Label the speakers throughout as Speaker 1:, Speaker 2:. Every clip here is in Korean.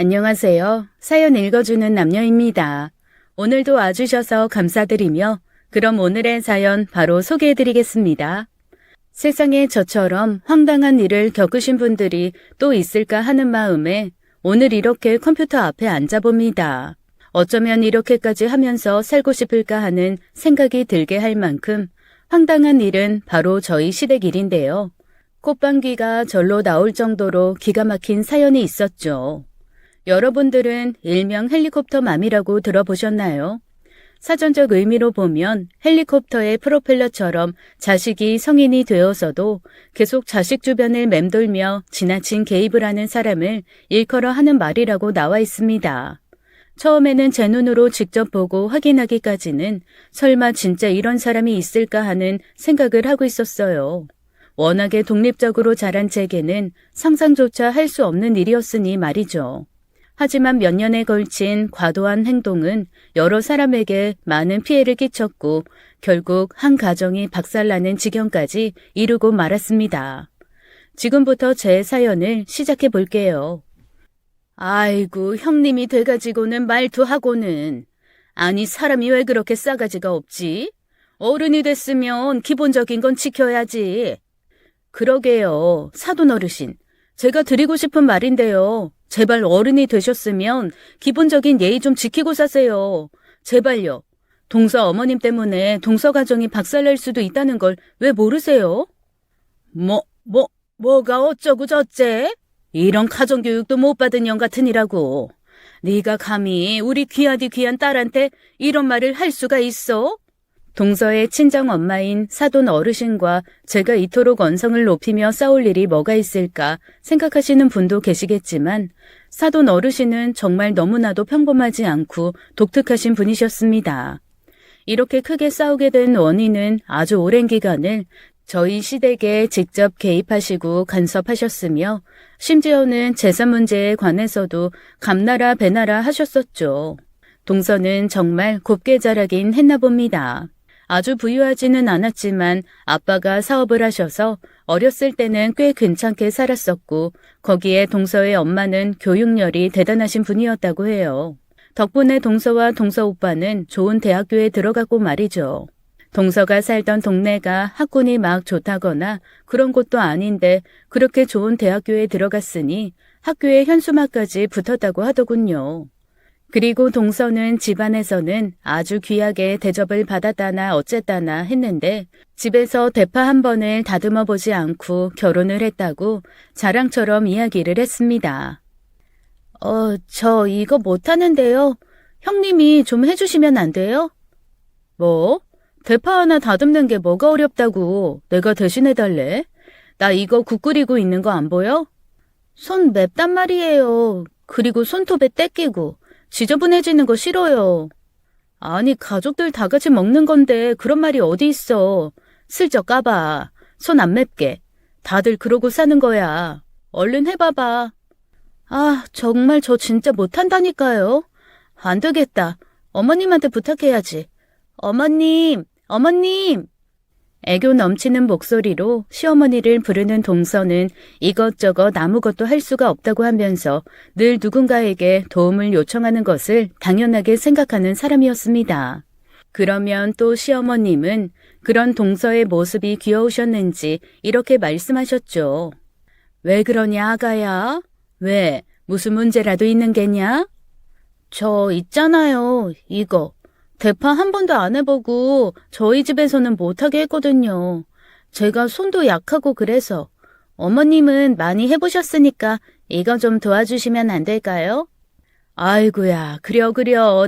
Speaker 1: 안녕하세요. 사연 읽어주는 남녀입니다. 오늘도 와주셔서 감사드리며 그럼 오늘의 사연 바로 소개해드리겠습니다. 세상에 저처럼 황당한 일을 겪으신 분들이 또 있을까 하는 마음에 오늘 이렇게 컴퓨터 앞에 앉아봅니다. 어쩌면 이렇게까지 하면서 살고 싶을까 하는 생각이 들게 할 만큼 황당한 일은 바로 저희 시댁 일인데요. 콧방귀가 절로 나올 정도로 기가 막힌 사연이 있었죠. 여러분들은 일명 헬리콥터맘이라고 들어보셨나요? 사전적 의미로 보면 헬리콥터의 프로펠러처럼 자식이 성인이 되어서도 계속 자식 주변을 맴돌며 지나친 개입을 하는 사람을 일컬어 하는 말이라고 나와 있습니다. 처음에는 제 눈으로 직접 보고 확인하기까지는 설마 진짜 이런 사람이 있을까 하는 생각을 하고 있었어요. 워낙에 독립적으로 자란 제게는 상상조차 할 수 없는 일이었으니 말이죠. 하지만 몇 년에 걸친 과도한 행동은 여러 사람에게 많은 피해를 끼쳤고 결국 한 가정이 박살나는 지경까지 이르고 말았습니다. 지금부터 제 사연을 시작해 볼게요. 아이고, 형님이 돼가지고는 말투하고는. 아니, 사람이 왜 그렇게 싸가지가 없지? 어른이 됐으면 기본적인 건 지켜야지. 그러게요, 사돈 어르신. 제가 드리고 싶은 말인데요. 제발 어른이 되셨으면 기본적인 예의 좀 지키고 사세요. 제발요. 동서 어머님 때문에 동서 가정이 박살날 수도 있다는 걸 왜 모르세요? 뭐가 어쩌고 저째? 이런 가정교육도 못 받은 년 같으니라고. 네가 감히 우리 귀하디 귀한 딸한테 이런 말을 할 수가 있어? 동서의 친정 엄마인 사돈 어르신과 제가 이토록 언성을 높이며 싸울 일이 뭐가 있을까 생각하시는 분도 계시겠지만 사돈 어르신은 정말 너무나도 평범하지 않고 독특하신 분이셨습니다. 이렇게 크게 싸우게 된 원인은 아주 오랜 기간을 저희 시댁에 직접 개입하시고 간섭하셨으며 심지어는 재산 문제에 관해서도 감나라 배나라 하셨었죠. 동서는 정말 곱게 자라긴 했나 봅니다. 아주 부유하지는 않았지만 아빠가 사업을 하셔서 어렸을 때는 꽤 괜찮게 살았었고 거기에 동서의 엄마는 교육열이 대단하신 분이었다고 해요. 덕분에 동서와 동서 오빠는 좋은 대학교에 들어갔고 말이죠. 동서가 살던 동네가 학군이 막 좋다거나 그런 곳도 아닌데 그렇게 좋은 대학교에 들어갔으니 학교에 현수막까지 붙었다고 하더군요. 그리고 동서는 집안에서는 아주 귀하게 대접을 받았다나 어쨌다나 했는데 집에서 대파 한 번을 다듬어 보지 않고 결혼을 했다고 자랑처럼 이야기를 했습니다. 저 이거 못하는데요. 형님이 좀 해주시면 안 돼요? 뭐? 대파 하나 다듬는 게 뭐가 어렵다고 내가 대신해달래? 나 이거 국 끓이고 있는 거 안 보여? 손 맵단 말이에요. 그리고 손톱에 때 끼고. 지저분해지는 거 싫어요. 아니, 가족들 다 같이 먹는 건데 그런 말이 어디 있어. 슬쩍 까봐. 손 안 맵게. 다들 그러고 사는 거야. 얼른 해봐봐. 아, 정말 저 진짜 못한다니까요. 안 되겠다. 어머님한테 부탁해야지. 어머님! 애교 넘치는 목소리로 시어머니를 부르는 동서는 이것저것 아무것도 할 수가 없다고 하면서 늘 누군가에게 도움을 요청하는 것을 당연하게 생각하는 사람이었습니다. 그러면 또 시어머님은 그런 동서의 모습이 귀여우셨는지 이렇게 말씀하셨죠. 왜 그러냐, 아가야? 왜? 무슨 문제라도 있는 게냐? 저 있잖아요, 이거. 대파 한 번도 안 해보고 저희 집에서는 못하게 했거든요. 제가 손도 약하고 그래서. 어머님은 많이 해보셨으니까 이거 좀 도와주시면 안 될까요? 아이고야, 그려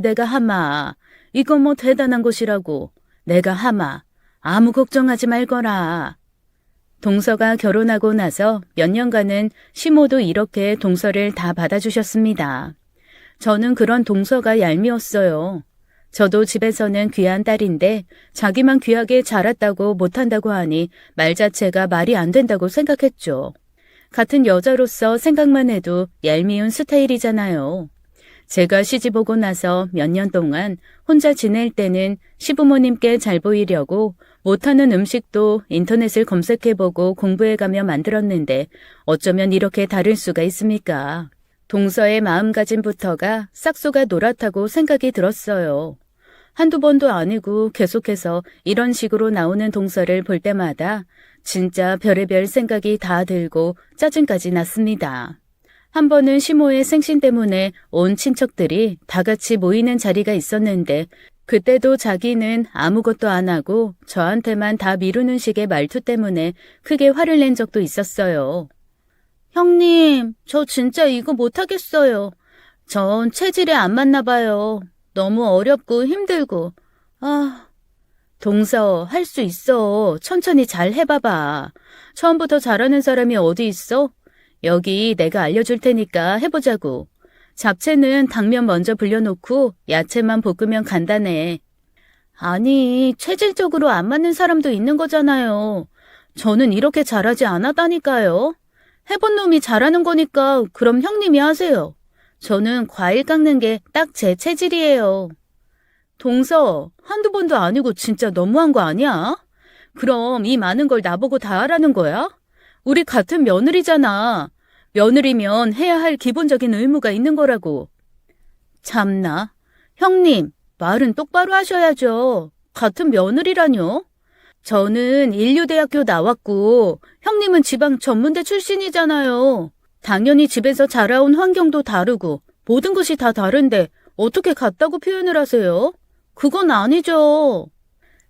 Speaker 1: 내가 하마. 이거 뭐 대단한 것이라고. 내가 하마. 아무 걱정하지 말거라. 동서가 결혼하고 나서 몇 년간은 시모도 이렇게 동서를 다 받아주셨습니다. 저는 그런 동서가 얄미웠어요. 저도 집에서는 귀한 딸인데 자기만 귀하게 자랐다고 못한다고 하니 말 자체가 말이 안 된다고 생각했죠. 같은 여자로서 생각만 해도 얄미운 스타일이잖아요. 제가 시집 오고 나서 몇 년 동안 혼자 지낼 때는 시부모님께 잘 보이려고 못하는 음식도 인터넷을 검색해보고 공부해가며 만들었는데 어쩌면 이렇게 다를 수가 있습니까? 동서의 마음가짐부터가 싹수가 노랗다고 생각이 들었어요. 한두 번도 아니고 계속해서 이런 식으로 나오는 동서를 볼 때마다 진짜 별의별 생각이 다 들고 짜증까지 났습니다. 한 번은 시모의 생신 때문에 온 친척들이 다 같이 모이는 자리가 있었는데 그때도 자기는 아무것도 안 하고 저한테만 다 미루는 식의 말투 때문에 크게 화를 낸 적도 있었어요. 형님, 저 진짜 이거 못하겠어요. 전 체질에 안 맞나 봐요. 너무 어렵고 힘들고. 동서, 할 수 있어. 천천히 잘 해봐봐. 처음부터 잘하는 사람이 어디 있어? 여기 내가 알려줄 테니까 해보자고. 잡채는 당면 먼저 불려놓고 야채만 볶으면 간단해. 아니, 체질적으로 안 맞는 사람도 있는 거잖아요. 저는 이렇게 잘하지 않았다니까요. 해본 놈이 잘하는 거니까 그럼 형님이 하세요. 저는 과일 깎는 게 딱 제 체질이에요. 동서, 한두 번도 아니고 진짜 너무한 거 아니야? 그럼 이 많은 걸 나보고 다 하라는 거야? 우리 같은 며느리잖아. 며느리면 해야 할 기본적인 의무가 있는 거라고. 참나. 형님, 말은 똑바로 하셔야죠. 같은 며느리라뇨? 저는 인류대학교 나왔고 형님은 지방 전문대 출신이잖아요. 당연히 집에서 자라온 환경도 다르고 모든 것이 다 다른데 어떻게 같다고 표현을 하세요? 그건 아니죠.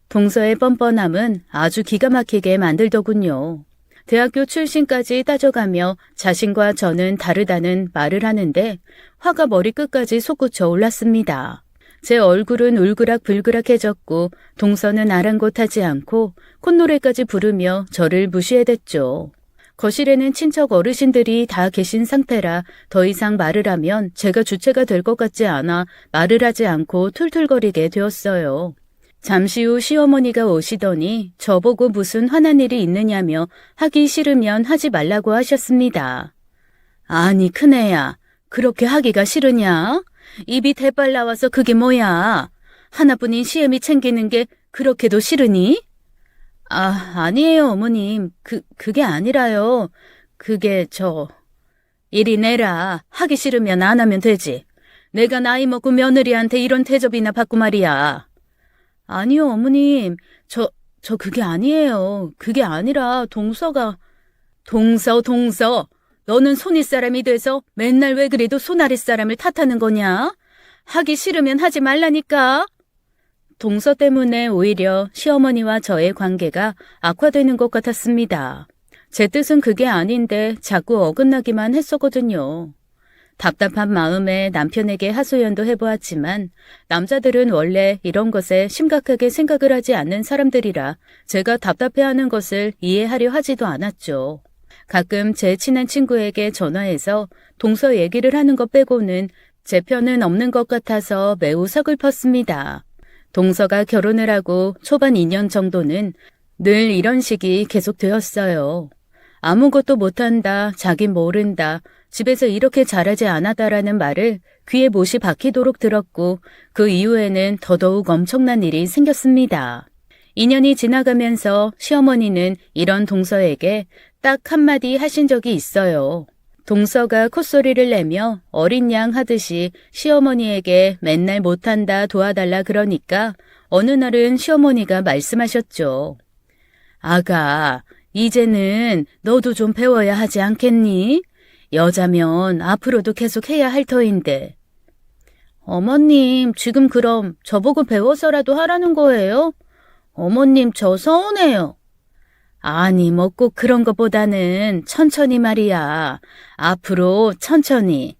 Speaker 1: 동서의 뻔뻔함은 아주 기가 막히게 만들더군요. 대학교 출신까지 따져가며 자신과 저는 다르다는 말을 하는데 화가 머리끝까지 솟구쳐 올랐습니다. 제 얼굴은 울그락불그락해졌고 동서는 아랑곳하지 않고 콧노래까지 부르며 저를 무시해댔죠. 거실에는 친척 어르신들이 다 계신 상태라 더 이상 말을 하면 제가 주체가 될 것 같지 않아 말을 하지 않고 툴툴거리게 되었어요. 잠시 후 시어머니가 오시더니 저보고 무슨 화난 일이 있느냐며 하기 싫으면 하지 말라고 하셨습니다. 아니 큰애야, 그렇게 하기가 싫으냐? 입이 대빨 나와서 그게 뭐야? 하나뿐인 시애미 챙기는 게 그렇게도 싫으니? 아니에요 어머님. 그게 아니라요. 그게 이리 내라. 하기 싫으면 안 하면 되지. 내가 나이 먹고 며느리한테 이런 대접이나 받고 말이야. 아니요, 어머님. 저 그게 아니에요. 그게 아니라 동서. 너는 손윗사람이 돼서 맨날 왜 그래도 손아랫사람을 탓하는 거냐? 하기 싫으면 하지 말라니까. 동서 때문에 오히려 시어머니와 저의 관계가 악화되는 것 같았습니다. 제 뜻은 그게 아닌데 자꾸 어긋나기만 했었거든요. 답답한 마음에 남편에게 하소연도 해보았지만 남자들은 원래 이런 것에 심각하게 생각을 하지 않는 사람들이라 제가 답답해하는 것을 이해하려 하지도 않았죠. 가끔 제 친한 친구에게 전화해서 동서 얘기를 하는 것 빼고는 제 편은 없는 것 같아서 매우 서글펐습니다. 동서가 결혼을 하고 초반 2년 정도는 늘 이런 식이 계속되었어요. 아무것도 못한다, 자긴 모른다, 집에서 이렇게 잘하지 않았다라는 말을 귀에 못이 박히도록 들었고 그 이후에는 더더욱 엄청난 일이 생겼습니다. 2년이 지나가면서 시어머니는 이런 동서에게 딱 한마디 하신 적이 있어요. 동서가 콧소리를 내며 어린 양 하듯이 시어머니에게 맨날 못한다 도와달라 그러니까 어느 날은 시어머니가 말씀하셨죠. 아가, 이제는 너도 좀 배워야 하지 않겠니? 여자면 앞으로도 계속 해야 할 터인데. 어머님, 지금 그럼 저보고 배워서라도 하라는 거예요? 어머님, 저 서운해요. 아니, 뭐 꼭 그런 것보다는 천천히 말이야. 앞으로 천천히.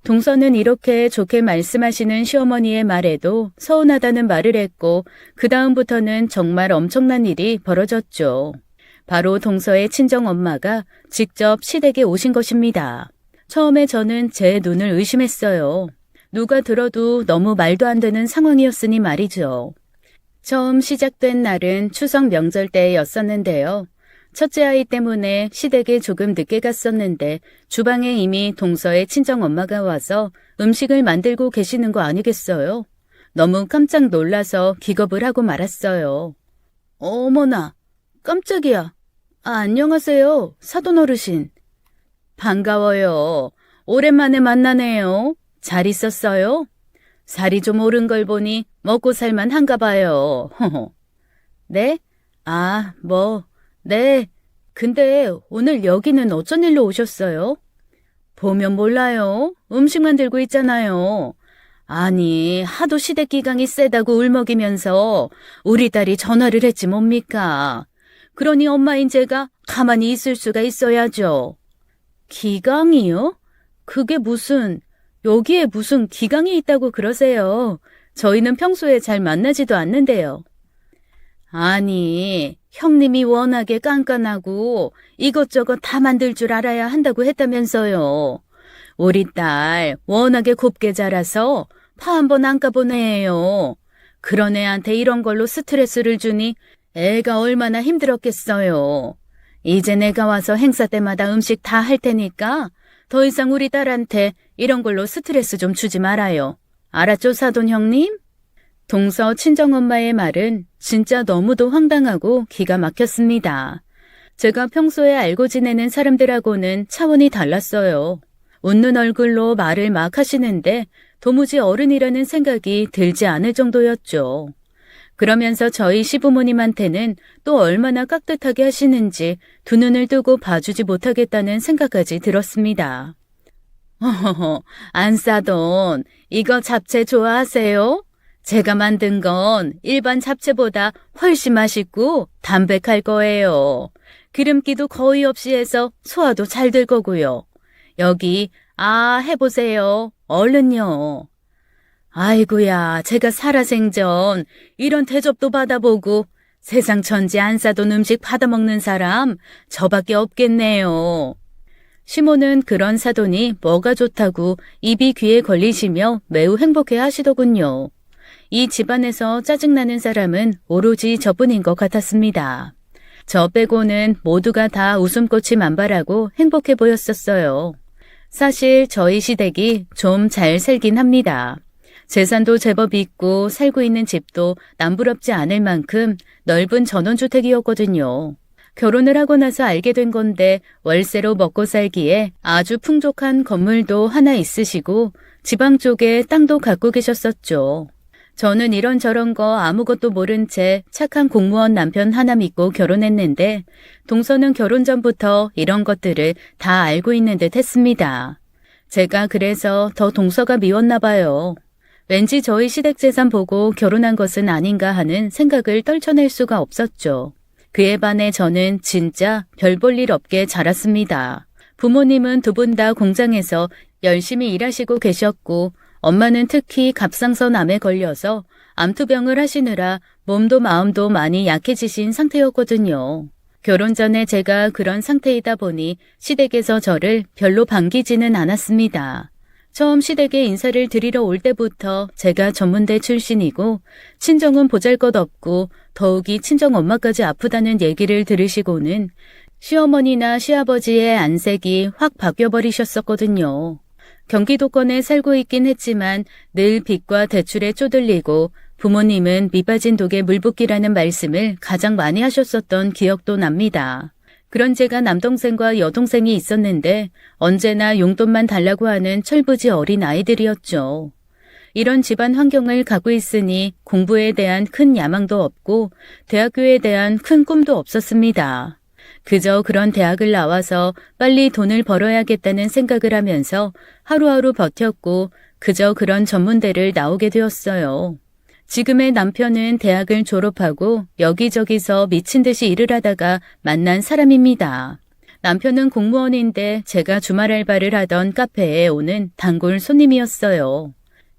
Speaker 1: 동서는 이렇게 좋게 말씀하시는 시어머니의 말에도 서운하다는 말을 했고 그 다음부터는 정말 엄청난 일이 벌어졌죠. 바로 동서의 친정엄마가 직접 시댁에 오신 것입니다. 처음에 저는 제 눈을 의심했어요. 누가 들어도 너무 말도 안 되는 상황이었으니 말이죠. 처음 시작된 날은 추석 명절 때였었는데요. 첫째 아이 때문에 시댁에 조금 늦게 갔었는데 주방에 이미 동서의 친정엄마가 와서 음식을 만들고 계시는 거 아니겠어요? 너무 깜짝 놀라서 기겁을 하고 말았어요. 어머나, 깜짝이야. 안녕하세요, 사돈 어르신. 반가워요. 오랜만에 만나네요. 잘 있었어요? 살이 좀 오른 걸 보니 먹고 살만 한가 봐요. 허허. 네? 아, 네. 근데 오늘 여기는 어쩐 일로 오셨어요? 보면 몰라요. 음식만 들고 있잖아요. 아니, 하도 시댁기강이 세다고 울먹이면서 우리 딸이 전화를 했지 뭡니까? 그러니 엄마인 제가 가만히 있을 수가 있어야죠. 기강이요? 그게 여기에 무슨 기강이 있다고 그러세요? 저희는 평소에 잘 만나지도 않는데요. 아니, 형님이 워낙에 깐깐하고 이것저것 다 만들 줄 알아야 한다고 했다면서요. 우리 딸 워낙에 곱게 자라서 파 한번 안 까보네요. 그런 애한테 이런 걸로 스트레스를 주니 애가 얼마나 힘들었겠어요. 이제 내가 와서 행사 때마다 음식 다 할 테니까 더 이상 우리 딸한테 이런 걸로 스트레스 좀 주지 말아요. 알았죠, 사돈 형님? 동서 친정엄마의 말은 진짜 너무도 황당하고 기가 막혔습니다. 제가 평소에 알고 지내는 사람들하고는 차원이 달랐어요. 웃는 얼굴로 말을 막 하시는데 도무지 어른이라는 생각이 들지 않을 정도였죠. 그러면서 저희 시부모님한테는 또 얼마나 깍듯하게 하시는지 두 눈을 뜨고 봐주지 못하겠다는 생각까지 들었습니다. 허허허, 안사돈, 이거 잡채 좋아하세요? 제가 만든 건 일반 잡채보다 훨씬 맛있고 담백할 거예요. 기름기도 거의 없이 해서 소화도 잘 될 거고요. 여기, 해보세요. 얼른요. 아이고야, 제가 살아생전 이런 대접도 받아보고 세상 천지 안사돈 음식 받아먹는 사람 저밖에 없겠네요. 시모는 그런 사돈이 뭐가 좋다고 입이 귀에 걸리시며 매우 행복해 하시더군요. 이 집안에서 짜증나는 사람은 오로지 저뿐인 것 같았습니다. 저 빼고는 모두가 다 웃음꽃이 만발하고 행복해 보였었어요. 사실 저희 시댁이 좀 잘 살긴 합니다. 재산도 제법 있고 살고 있는 집도 남부럽지 않을 만큼 넓은 전원주택이었거든요. 결혼을 하고 나서 알게 된 건데 월세로 먹고 살기에 아주 풍족한 건물도 하나 있으시고 지방 쪽에 땅도 갖고 계셨었죠. 저는 이런저런 거 아무것도 모른 채 착한 공무원 남편 하나 믿고 결혼했는데 동서는 결혼 전부터 이런 것들을 다 알고 있는 듯 했습니다. 제가 그래서 더 동서가 미웠나 봐요. 왠지 저희 시댁 재산 보고 결혼한 것은 아닌가 하는 생각을 떨쳐낼 수가 없었죠. 그에 반해 저는 진짜 별 볼 일 없게 자랐습니다. 부모님은 두 분 다 공장에서 열심히 일하시고 계셨고 엄마는 특히 갑상선 암에 걸려서 암투병을 하시느라 몸도 마음도 많이 약해지신 상태였거든요. 결혼 전에 제가 그런 상태이다 보니 시댁에서 저를 별로 반기지는 않았습니다. 처음 시댁에 인사를 드리러 올 때부터 제가 전문대 출신이고 친정은 보잘것없고 더욱이 친정엄마까지 아프다는 얘기를 들으시고는 시어머니나 시아버지의 안색이 확 바뀌어버리셨었거든요. 경기도권에 살고 있긴 했지만 늘 빚과 대출에 쪼들리고 부모님은 밑빠진 독에 물붓기라는 말씀을 가장 많이 하셨었던 기억도 납니다. 그런 제가 남동생과 여동생이 있었는데 언제나 용돈만 달라고 하는 철부지 어린 아이들이었죠. 이런 집안 환경을 갖고 있으니 공부에 대한 큰 야망도 없고 대학교에 대한 큰 꿈도 없었습니다. 그저 그런 대학을 나와서 빨리 돈을 벌어야겠다는 생각을 하면서 하루하루 버텼고 그저 그런 전문대를 나오게 되었어요. 지금의 남편은 대학을 졸업하고 여기저기서 미친 듯이 일을 하다가 만난 사람입니다. 남편은 공무원인데 제가 주말 알바를 하던 카페에 오는 단골 손님이었어요.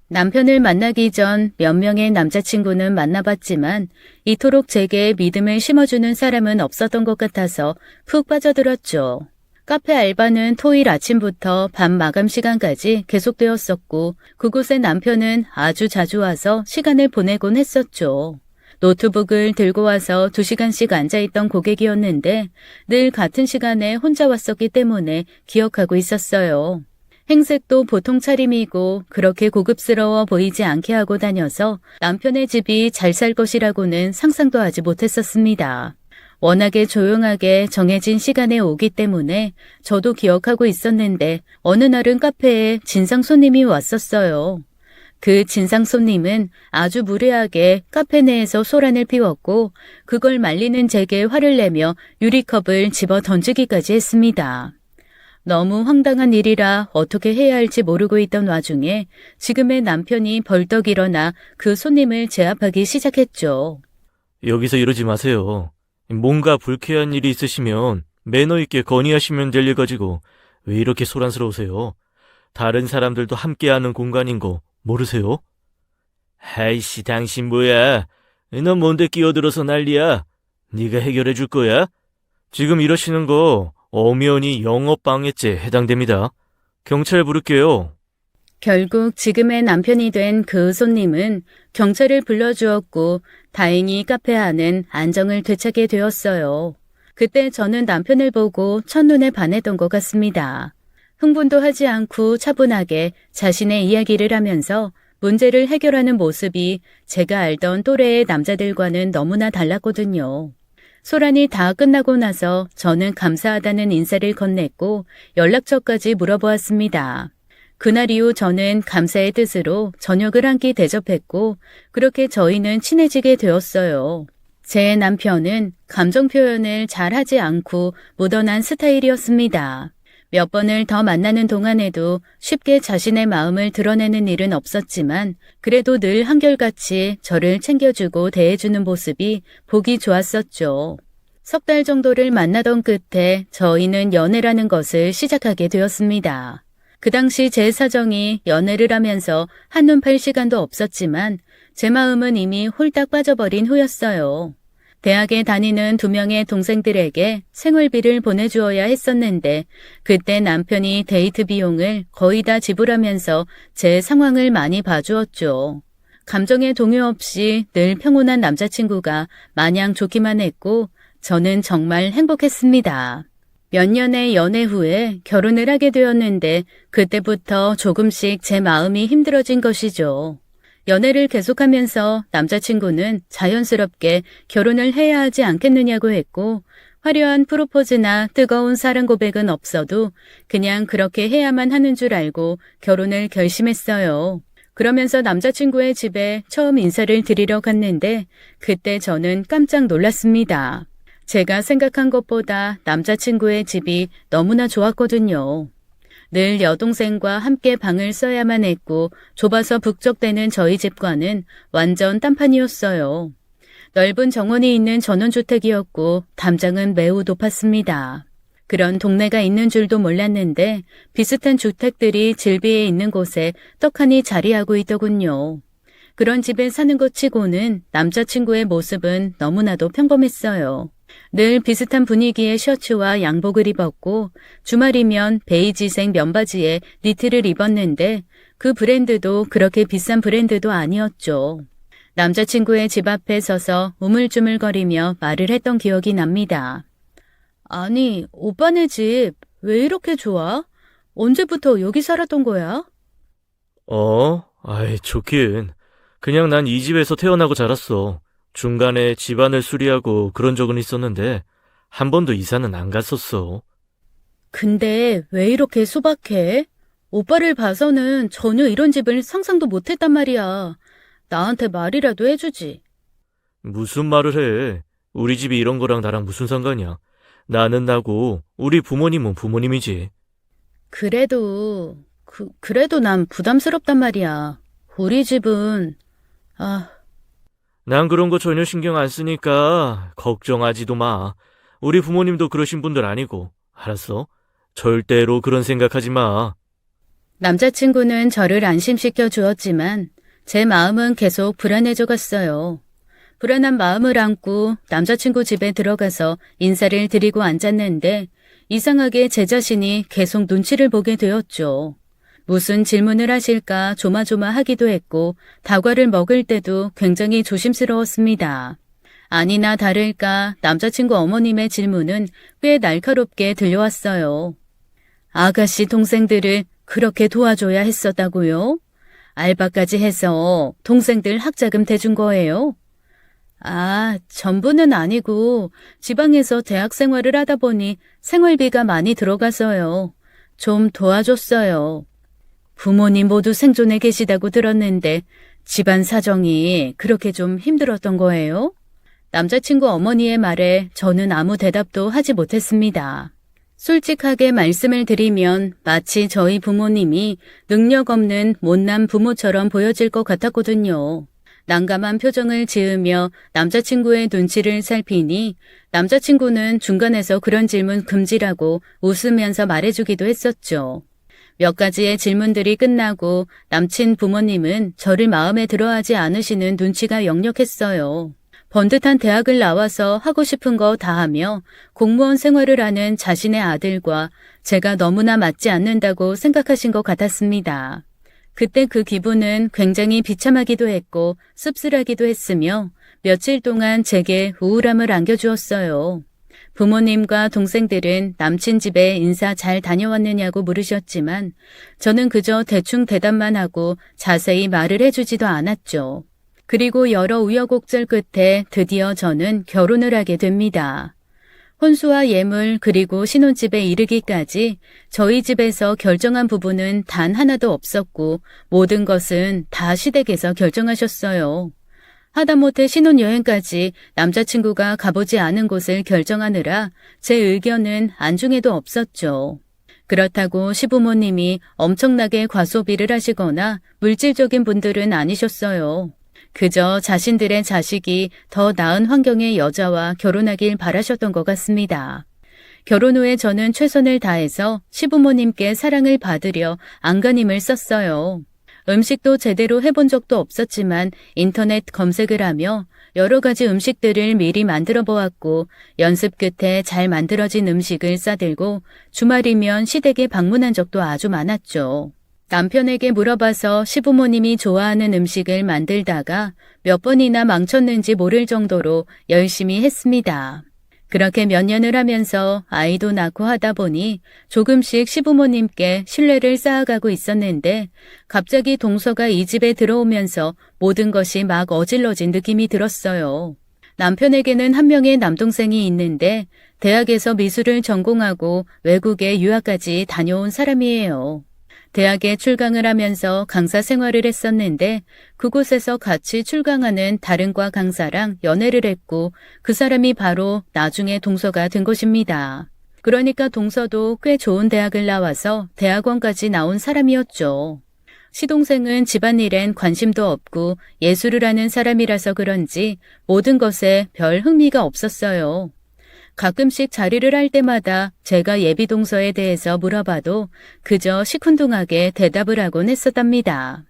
Speaker 1: 남편을 만나기 전 몇 명의 남자친구는 만나봤지만 이토록 제게 믿음을 심어주는 사람은 없었던 것 같아서 푹 빠져들었죠. 카페 알바는 토요일 아침부터 밤 마감 시간까지 계속되었었고 그곳에 남편은 아주 자주 와서 시간을 보내곤 했었죠. 노트북을 들고 와서 2시간씩 앉아있던 고객이었는데 늘 같은 시간에 혼자 왔었기 때문에 기억하고 있었어요. 행색도 보통 차림이고 그렇게 고급스러워 보이지 않게 하고 다녀서 남편의 집이 잘 살 것이라고는 상상도 하지 못했었습니다. 워낙에 조용하게 정해진 시간에 오기 때문에 저도 기억하고 있었는데 어느 날은 카페에 진상 손님이 왔었어요. 그 진상 손님은 아주 무례하게 카페 내에서 소란을 피웠고 그걸 말리는 제게 화를 내며 유리컵을 집어 던지기까지 했습니다. 너무 황당한 일이라 어떻게 해야 할지 모르고 있던 와중에 지금의 남편이 벌떡 일어나 그 손님을 제압하기 시작했죠.
Speaker 2: 여기서 이러지 마세요. 뭔가 불쾌한 일이 있으시면 매너 있게 건의하시면 될 일 가지고 왜 이렇게 소란스러우세요? 다른 사람들도 함께하는 공간인 거 모르세요? 아이씨, 당신 뭐야? 넌 뭔데 끼어들어서 난리야? 네가 해결해 줄 거야? 지금 이러시는 거 엄연히 영업방해죄 해당됩니다. 경찰 부를게요.
Speaker 1: 결국 지금의 남편이 된 그 손님은 경찰을 불러주었고 다행히 카페 안은 안정을 되찾게 되었어요. 그때 저는 남편을 보고 첫눈에 반했던 것 같습니다. 흥분도 하지 않고 차분하게 자신의 이야기를 하면서 문제를 해결하는 모습이 제가 알던 또래의 남자들과는 너무나 달랐거든요. 소란이 다 끝나고 나서 저는 감사하다는 인사를 건넸고 연락처까지 물어보았습니다. 그날 이후 저는 감사의 뜻으로 저녁을 한 끼 대접했고 그렇게 저희는 친해지게 되었어요. 제 남편은 감정 표현을 잘 하지 않고 무던한 스타일이었습니다. 몇 번을 더 만나는 동안에도 쉽게 자신의 마음을 드러내는 일은 없었지만 그래도 늘 한결같이 저를 챙겨주고 대해주는 모습이 보기 좋았었죠. 석 달 정도를 만나던 끝에 저희는 연애라는 것을 시작하게 되었습니다. 그 당시 제 사정이 연애를 하면서 한눈 팔 시간도 없었지만 제 마음은 이미 홀딱 빠져버린 후였어요. 대학에 다니는 2명의 동생들에게 생활비를 보내주어야 했었는데 그때 남편이 데이트 비용을 거의 다 지불하면서 제 상황을 많이 봐주었죠. 감정의 동요 없이 늘 평온한 남자친구가 마냥 좋기만 했고 저는 정말 행복했습니다. 몇 년의 연애 후에 결혼을 하게 되었는데 그때부터 조금씩 제 마음이 힘들어진 것이죠. 연애를 계속하면서 남자친구는 자연스럽게 결혼을 해야 하지 않겠느냐고 했고 화려한 프로포즈나 뜨거운 사랑 고백은 없어도 그냥 그렇게 해야만 하는 줄 알고 결혼을 결심했어요. 그러면서 남자친구의 집에 처음 인사를 드리러 갔는데 그때 저는 깜짝 놀랐습니다. 제가 생각한 것보다 남자친구의 집이 너무나 좋았거든요. 늘 여동생과 함께 방을 써야만 했고 좁아서 북적대는 저희 집과는 완전 딴판이었어요. 넓은 정원이 있는 전원주택이었고 담장은 매우 높았습니다. 그런 동네가 있는 줄도 몰랐는데 비슷한 주택들이 질비해 있는 곳에 떡하니 자리하고 있더군요. 그런 집에 사는 것 치고는 남자친구의 모습은 너무나도 평범했어요. 늘 비슷한 분위기의 셔츠와 양복을 입었고 주말이면 베이지색 면바지에 니트를 입었는데 그 브랜드도 그렇게 비싼 브랜드도 아니었죠. 남자친구의 집 앞에 서서 우물쭈물거리며 말을 했던 기억이 납니다. 아니, 오빠네 집 왜 이렇게 좋아? 언제부터 여기 살았던 거야?
Speaker 2: 아이, 좋긴. 그냥 난 이 집에서 태어나고 자랐어. 중간에 집안을 수리하고 그런 적은 있었는데 한 번도 이사는 안 갔었어.
Speaker 1: 근데 왜 이렇게 소박해? 오빠를 봐서는 전혀 이런 집을 상상도 못했단 말이야. 나한테 말이라도 해주지.
Speaker 2: 무슨 말을 해. 우리 집이 이런 거랑 나랑 무슨 상관이야. 나는 나고 우리 부모님은 부모님이지.
Speaker 1: 그래도 난 부담스럽단 말이야. 우리 집은,
Speaker 2: 난 그런 거 전혀 신경 안 쓰니까 걱정하지도 마. 우리 부모님도 그러신 분들 아니고. 알았어? 절대로 그런 생각하지 마.
Speaker 1: 남자친구는 저를 안심시켜 주었지만 제 마음은 계속 불안해져 갔어요. 불안한 마음을 안고 남자친구 집에 들어가서 인사를 드리고 앉았는데 이상하게 제 자신이 계속 눈치를 보게 되었죠. 무슨 질문을 하실까 조마조마하기도 했고 다과를 먹을 때도 굉장히 조심스러웠습니다. 아니나 다를까 남자친구 어머님의 질문은 꽤 날카롭게 들려왔어요. 아가씨 동생들을 그렇게 도와줘야 했었다고요? 알바까지 해서 동생들 학자금 대준 거예요? 아, 전부는 아니고 지방에서 대학 생활을 하다 보니 생활비가 많이 들어가서요. 좀 도와줬어요. 부모님 모두 생존해 계시다고 들었는데 집안 사정이 그렇게 좀 힘들었던 거예요? 남자친구 어머니의 말에 저는 아무 대답도 하지 못했습니다. 솔직하게 말씀을 드리면 마치 저희 부모님이 능력 없는 못난 부모처럼 보여질 것 같았거든요. 난감한 표정을 지으며 남자친구의 눈치를 살피니 남자친구는 중간에서 그런 질문 금지라고 웃으면서 말해주기도 했었죠. 몇 가지의 질문들이 끝나고 남친 부모님은 저를 마음에 들어하지 않으시는 눈치가 역력했어요. 번듯한 대학을 나와서 하고 싶은 거 다 하며 공무원 생활을 하는 자신의 아들과 제가 너무나 맞지 않는다고 생각하신 것 같았습니다. 그때 그 기분은 굉장히 비참하기도 했고 씁쓸하기도 했으며 며칠 동안 제게 우울함을 안겨주었어요. 부모님과 동생들은 남친 집에 인사 잘 다녀왔느냐고 물으셨지만 저는 그저 대충 대답만 하고 자세히 말을 해주지도 않았죠. 그리고 여러 우여곡절 끝에 드디어 저는 결혼을 하게 됩니다. 혼수와 예물 그리고 신혼집에 이르기까지 저희 집에서 결정한 부분은 단 하나도 없었고 모든 것은 다 시댁에서 결정하셨어요. 하다못해 신혼여행까지 남자친구가 가보지 않은 곳을 결정하느라 제 의견은 안중에도 없었죠. 그렇다고 시부모님이 엄청나게 과소비를 하시거나 물질적인 분들은 아니셨어요. 그저 자신들의 자식이 더 나은 환경의 여자와 결혼하길 바라셨던 것 같습니다. 결혼 후에 저는 최선을 다해서 시부모님께 사랑을 받으려 안간힘을 썼어요. 음식도 제대로 해본 적도 없었지만 인터넷 검색을 하며 여러 가지 음식들을 미리 만들어 보았고 연습 끝에 잘 만들어진 음식을 싸들고 주말이면 시댁에 방문한 적도 아주 많았죠. 남편에게 물어봐서 시부모님이 좋아하는 음식을 만들다가 몇 번이나 망쳤는지 모를 정도로 열심히 했습니다. 그렇게 몇 년을 하면서 아이도 낳고 하다 보니 조금씩 시부모님께 신뢰를 쌓아가고 있었는데 갑자기 동서가 이 집에 들어오면서 모든 것이 막 어질러진 느낌이 들었어요. 남편에게는 한 명의 남동생이 있는데 대학에서 미술을 전공하고 외국에 유학까지 다녀온 사람이에요. 대학에 출강을 하면서 강사 생활을 했었는데 그곳에서 같이 출강하는 다른 과 강사랑 연애를 했고 그 사람이 바로 나중에 동서가 된 것입니다. 그러니까 동서도 꽤 좋은 대학을 나와서 대학원까지 나온 사람이었죠. 시동생은 집안일엔 관심도 없고 예술을 하는 사람이라서 그런지 모든 것에 별 흥미가 없었어요. 가끔씩 자리를 할 때마다 제가 예비 동서에 대해서 물어봐도 그저 시큰둥하게 대답을 하곤 했었답니다.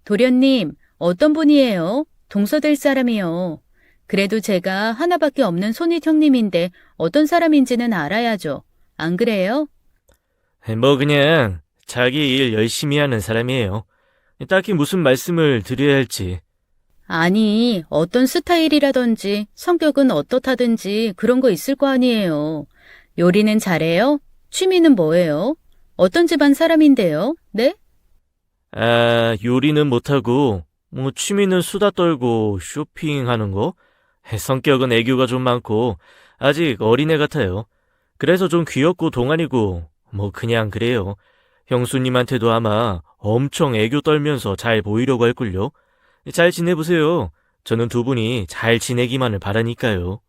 Speaker 1: 도련님, 어떤 분이에요? 동서 될 사람이요. 그래도 제가 하나밖에 없는 손윗 형님인데 어떤 사람인지는 알아야죠. 안 그래요?
Speaker 2: 뭐 그냥 자기 일 열심히 하는 사람이에요. 딱히 무슨 말씀을 드려야 할지.
Speaker 1: 아니, 어떤 스타일이라든지 성격은 어떻다든지 그런 거 있을 거 아니에요. 요리는 잘해요? 취미는 뭐예요? 어떤 집안 사람인데요? 네?
Speaker 2: 요리는 못하고 취미는 수다 떨고 쇼핑하는 거? 성격은 애교가 좀 많고 아직 어린애 같아요. 그래서 좀 귀엽고 동안이고 그냥 그래요. 형수님한테도 아마 엄청 애교 떨면서 잘 보이려고 할걸요. 잘 지내보세요. 저는 두 분이 잘 지내기만을 바라니까요.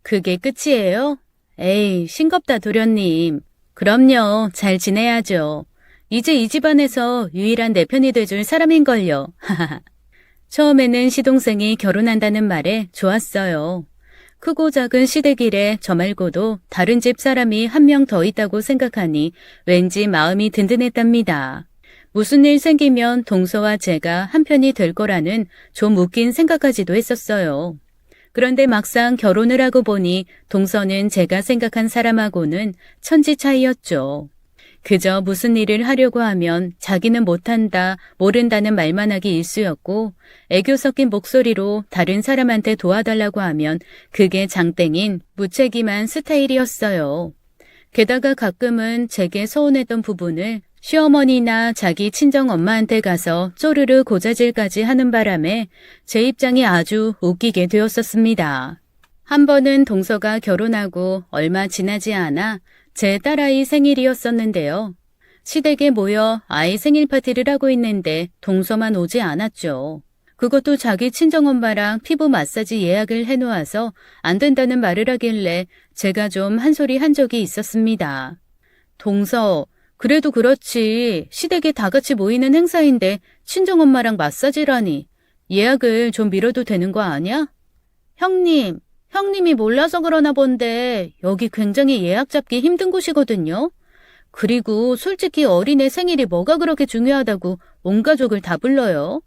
Speaker 1: 그게 끝이에요? 에이, 싱겁다 도련님. 그럼요, 잘 지내야죠. 이제 이 집안에서 유일한 내 편이 돼줄 사람인걸요. 처음에는 시동생이 결혼한다는 말에 좋았어요. 크고 작은 시댁일에 저 말고도 다른 집 사람이 한 명 더 있다고 생각하니 왠지 마음이 든든했답니다. 무슨 일 생기면 동서와 제가 한편이 될 거라는 좀 웃긴 생각까지도 했었어요. 그런데 막상 결혼을 하고 보니 동서는 제가 생각한 사람하고는 천지 차이였죠. 그저 무슨 일을 하려고 하면 자기는 못한다, 모른다는 말만 하기 일쑤였고 애교 섞인 목소리로 다른 사람한테 도와달라고 하면 그게 장땡인 무책임한 스타일이었어요. 게다가 가끔은 제게 서운했던 부분을 시어머니나 자기 친정 엄마한테 가서 쪼르르 고자질까지 하는 바람에 제 입장이 아주 웃기게 되었었습니다. 한 번은 동서가 결혼하고 얼마 지나지 않아 제 딸아이 생일이었었는데요. 시댁에 모여 아이 생일 파티를 하고 있는데 동서만 오지 않았죠. 그것도 자기 친정엄마랑 피부 마사지 예약을 해놓아서 안 된다는 말을 하길래 제가 좀 한 소리 한 적이 있었습니다. 동서, 그래도 그렇지. 시댁에 다 같이 모이는 행사인데 친정엄마랑 마사지라니. 예약을 좀 미뤄도 되는 거 아니야? 형님이 몰라서 그러나 본데 여기 굉장히 예약 잡기 힘든 곳이거든요. 그리고 솔직히 어린애 생일이 뭐가 그렇게 중요하다고 온 가족을 다 불러요.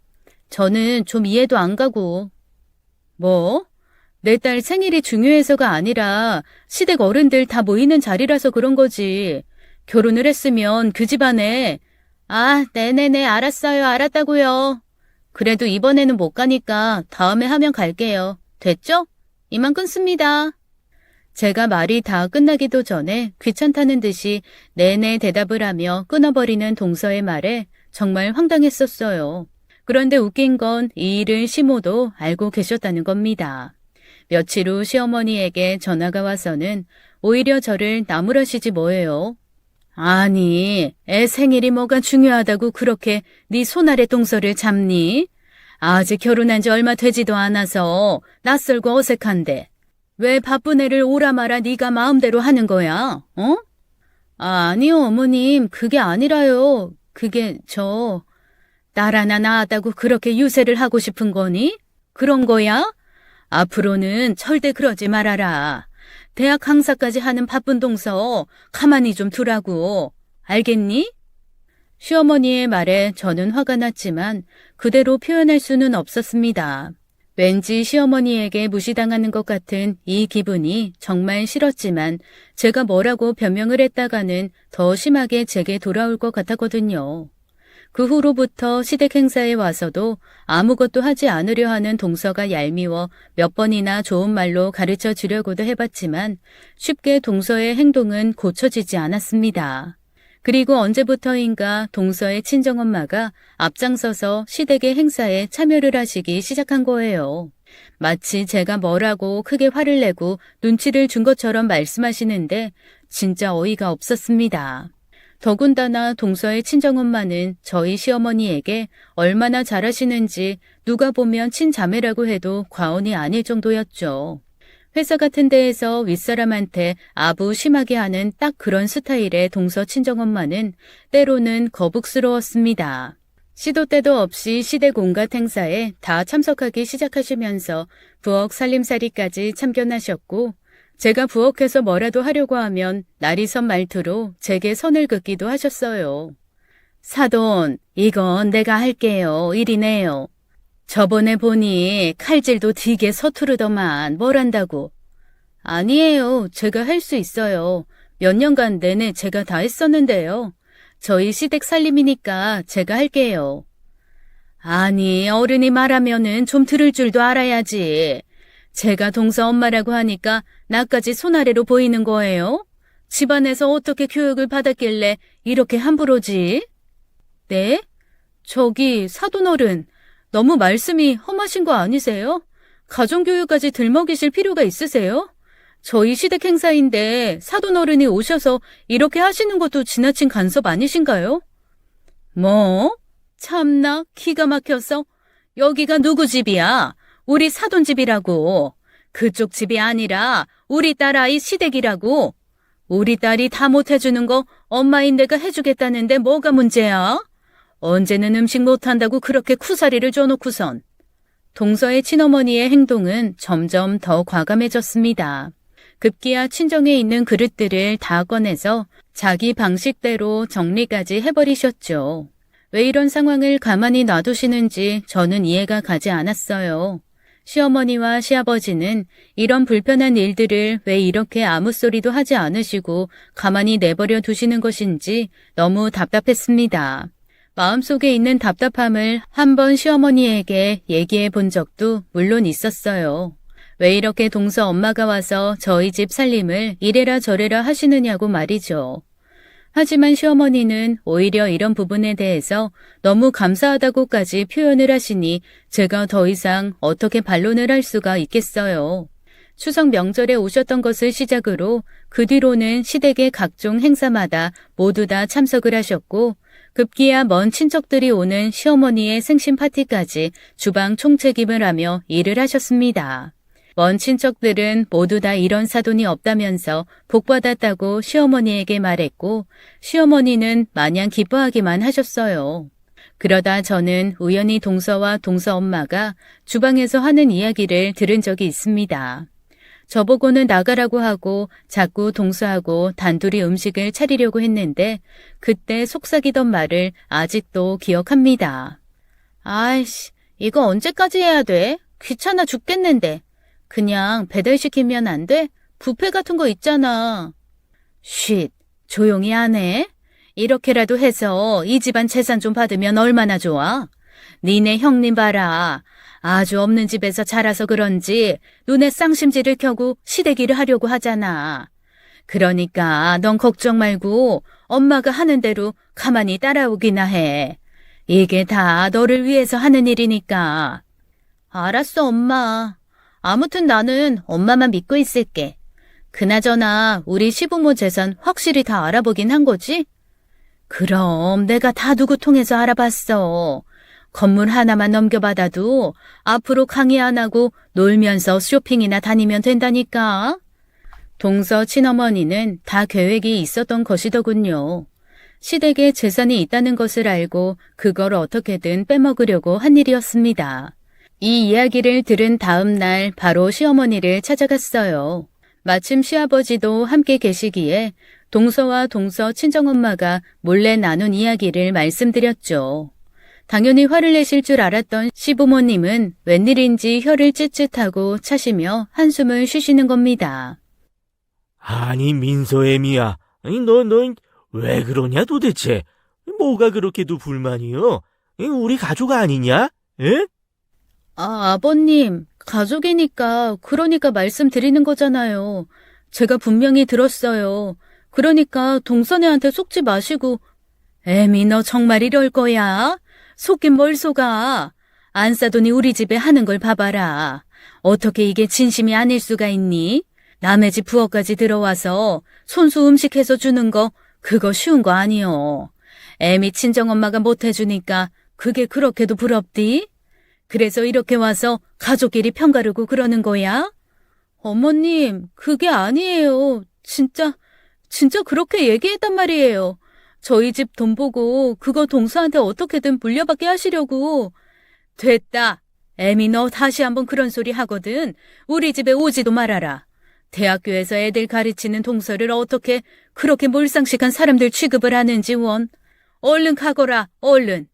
Speaker 1: 저는 좀 이해도 안 가고. 뭐? 내 딸 생일이 중요해서가 아니라 시댁 어른들 다 모이는 자리라서 그런 거지. 결혼을 했으면 그 집안에 네네네 알았어요. 알았다고요. 그래도 이번에는 못 가니까 다음에 하면 갈게요. 됐죠? 이만 끊습니다. 제가 말이 다 끝나기도 전에 귀찮다는 듯이 네네 대답을 하며 끊어버리는 동서의 말에 정말 황당했었어요. 그런데 웃긴 건 이 일을 시모도 알고 계셨다는 겁니다. 며칠 후 시어머니에게 전화가 와서는 오히려 저를 나무라시지 뭐예요. 아니, 애 생일이 뭐가 중요하다고 그렇게 네 손 아래 동서를 잡니? 아직 결혼한 지 얼마 되지도 않아서 낯설고 어색한데 왜 바쁜 애를 오라 마라 네가 마음대로 하는 거야? 어? 아니요, 어머님. 그게 아니라요. 딸 하나 낳았다고 그렇게 유세를 하고 싶은 거니? 그런 거야? 앞으로는 절대 그러지 말아라. 대학 강사까지 하는 바쁜 동서 가만히 좀 두라고. 알겠니? 시어머니의 말에 저는 화가 났지만 그대로 표현할 수는 없었습니다. 왠지 시어머니에게 무시당하는 것 같은 이 기분이 정말 싫었지만 제가 뭐라고 변명을 했다가는 더 심하게 제게 돌아올 것 같았거든요. 그 후로부터 시댁 행사에 와서도 아무것도 하지 않으려 하는 동서가 얄미워 몇 번이나 좋은 말로 가르쳐 주려고도 해봤지만 쉽게 동서의 행동은 고쳐지지 않았습니다. 그리고 언제부터인가 동서의 친정엄마가 앞장서서 시댁의 행사에 참여를 하시기 시작한 거예요. 마치 제가 뭐라고 크게 화를 내고 눈치를 준 것처럼 말씀하시는데 진짜 어이가 없었습니다. 더군다나 동서의 친정엄마는 저희 시어머니에게 얼마나 잘하시는지 누가 보면 친자매라고 해도 과언이 아닐 정도였죠. 회사 같은 데에서 윗사람한테 아부 심하게 하는 딱 그런 스타일의 동서 친정엄마는 때로는 거북스러웠습니다. 시도 때도 없이 시댁 온갖 행사에 다 참석하기 시작하시면서 부엌 살림살이까지 참견하셨고 제가 부엌에서 뭐라도 하려고 하면 날이 선 말투로 제게 선을 긋기도 하셨어요. 사돈, 이건 내가 할게요. 이리네요. 저번에 보니 칼질도 되게 서투르더만 뭘 한다고. 아니에요. 제가 할 수 있어요. 몇 년간 내내 제가 다 했었는데요. 저희 시댁 살림이니까 제가 할게요. 아니, 어른이 말하면은 좀 들을 줄도 알아야지. 제가 동서 엄마라고 하니까 나까지 손 아래로 보이는 거예요? 집안에서 어떻게 교육을 받았길래 이렇게 함부로지? 네? 저기 사돈어른, 너무 말씀이 험하신 거 아니세요? 가정교육까지 들먹이실 필요가 있으세요? 저희 시댁 행사인데 사돈어른이 오셔서 이렇게 하시는 것도 지나친 간섭 아니신가요? 뭐? 참나 기가 막혀서 여기가 누구 집이야? 우리 사돈 집이라고. 그쪽 집이 아니라 우리 딸아이 시댁이라고. 우리 딸이 다 못해주는 거 엄마인 내가 해주겠다는데 뭐가 문제야? 언제는 음식 못한다고 그렇게 쿠사리를 줘놓고선. 동서의 친어머니의 행동은 점점 더 과감해졌습니다. 급기야 친정에 있는 그릇들을 다 꺼내서 자기 방식대로 정리까지 해버리셨죠. 왜 이런 상황을 가만히 놔두시는지 저는 이해가 가지 않았어요. 시어머니와 시아버지는 이런 불편한 일들을 왜 이렇게 아무 소리도 하지 않으시고 가만히 내버려 두시는 것인지 너무 답답했습니다. 마음속에 있는 답답함을 한번 시어머니에게 얘기해 본 적도 물론 있었어요. 왜 이렇게 동서 엄마가 와서 저희 집 살림을 이래라 저래라 하시느냐고 말이죠. 하지만 시어머니는 오히려 이런 부분에 대해서 너무 감사하다고까지 표현을 하시니 제가 더 이상 어떻게 반론을 할 수가 있겠어요. 추석 명절에 오셨던 것을 시작으로 그 뒤로는 시댁의 각종 행사마다 모두 다 참석을 하셨고 급기야 먼 친척들이 오는 시어머니의 생신 파티까지 주방 총책임을 하며 일을 하셨습니다. 먼 친척들은 모두 다 이런 사돈이 없다면서 복받았다고 시어머니에게 말했고 시어머니는 마냥 기뻐하기만 하셨어요. 그러다 저는 우연히 동서와 동서 엄마가 주방에서 하는 이야기를 들은 적이 있습니다. 저보고는 나가라고 하고 자꾸 동서하고 단둘이 음식을 차리려고 했는데 그때 속삭이던 말을 아직도 기억합니다. 아이씨, 이거 언제까지 해야 돼? 귀찮아 죽겠는데. 그냥 배달시키면 안 돼? 뷔페 같은 거 있잖아. 쉿, 조용히 하네. 이렇게라도 해서 이 집안 재산 좀 받으면 얼마나 좋아? 니네 형님 봐라. 아주 없는 집에서 자라서 그런지 눈에 쌍심지를 켜고 시래기를 하려고 하잖아. 그러니까 넌 걱정 말고 엄마가 하는 대로 가만히 따라오기나 해. 이게 다 너를 위해서 하는 일이니까. 알았어, 엄마. 아무튼 나는 엄마만 믿고 있을게. 그나저나 우리 시부모 재산 확실히 다 알아보긴 한 거지? 그럼 내가 다 누구 통해서 알아봤어. 건물 하나만 넘겨받아도 앞으로 강의 안 하고 놀면서 쇼핑이나 다니면 된다니까. 동서 친어머니는 다 계획이 있었던 것이더군요. 시댁에 재산이 있다는 것을 알고 그걸 어떻게든 빼먹으려고 한 일이었습니다. 이 이야기를 들은 다음 날 바로 시어머니를 찾아갔어요. 마침 시아버지도 함께 계시기에 동서와 동서 친정엄마가 몰래 나눈 이야기를 말씀드렸죠. 당연히 화를 내실 줄 알았던 시부모님은 웬일인지 혀를 찌릿하고 차시며 한숨을 쉬시는 겁니다.
Speaker 2: 아니, 민서애미야. 넌 왜 그러냐 도대체? 뭐가 그렇게도 불만이요? 우리 가족 아니냐? 에?
Speaker 1: 아버님, 가족이니까 그러니까 말씀드리는 거잖아요. 제가 분명히 들었어요. 그러니까 동선애한테 속지 마시고. 애미 너 정말 이럴 거야? 속긴 뭘 속아? 안 싸더니 우리 집에 하는 걸 봐봐라. 어떻게 이게 진심이 아닐 수가 있니? 남의 집 부엌까지 들어와서 손수 음식해서 주는 거 그거 쉬운 거 아니요. 애미 친정엄마가 못해주니까 그게 그렇게도 부럽디? 그래서 이렇게 와서 가족끼리 편가르고 그러는 거야? 어머님, 그게 아니에요. 진짜 그렇게 얘기했단 말이에요. 저희 집 돈 보고 그거 동서한테 어떻게든 물려받게 하시려고. 됐다. 애미 너 다시 한번 그런 소리 하거든. 우리 집에 오지도 말아라. 대학교에서 애들 가르치는 동서를 어떻게 그렇게 몰상식한 사람들 취급을 하는지 원. 얼른 가거라, 얼른.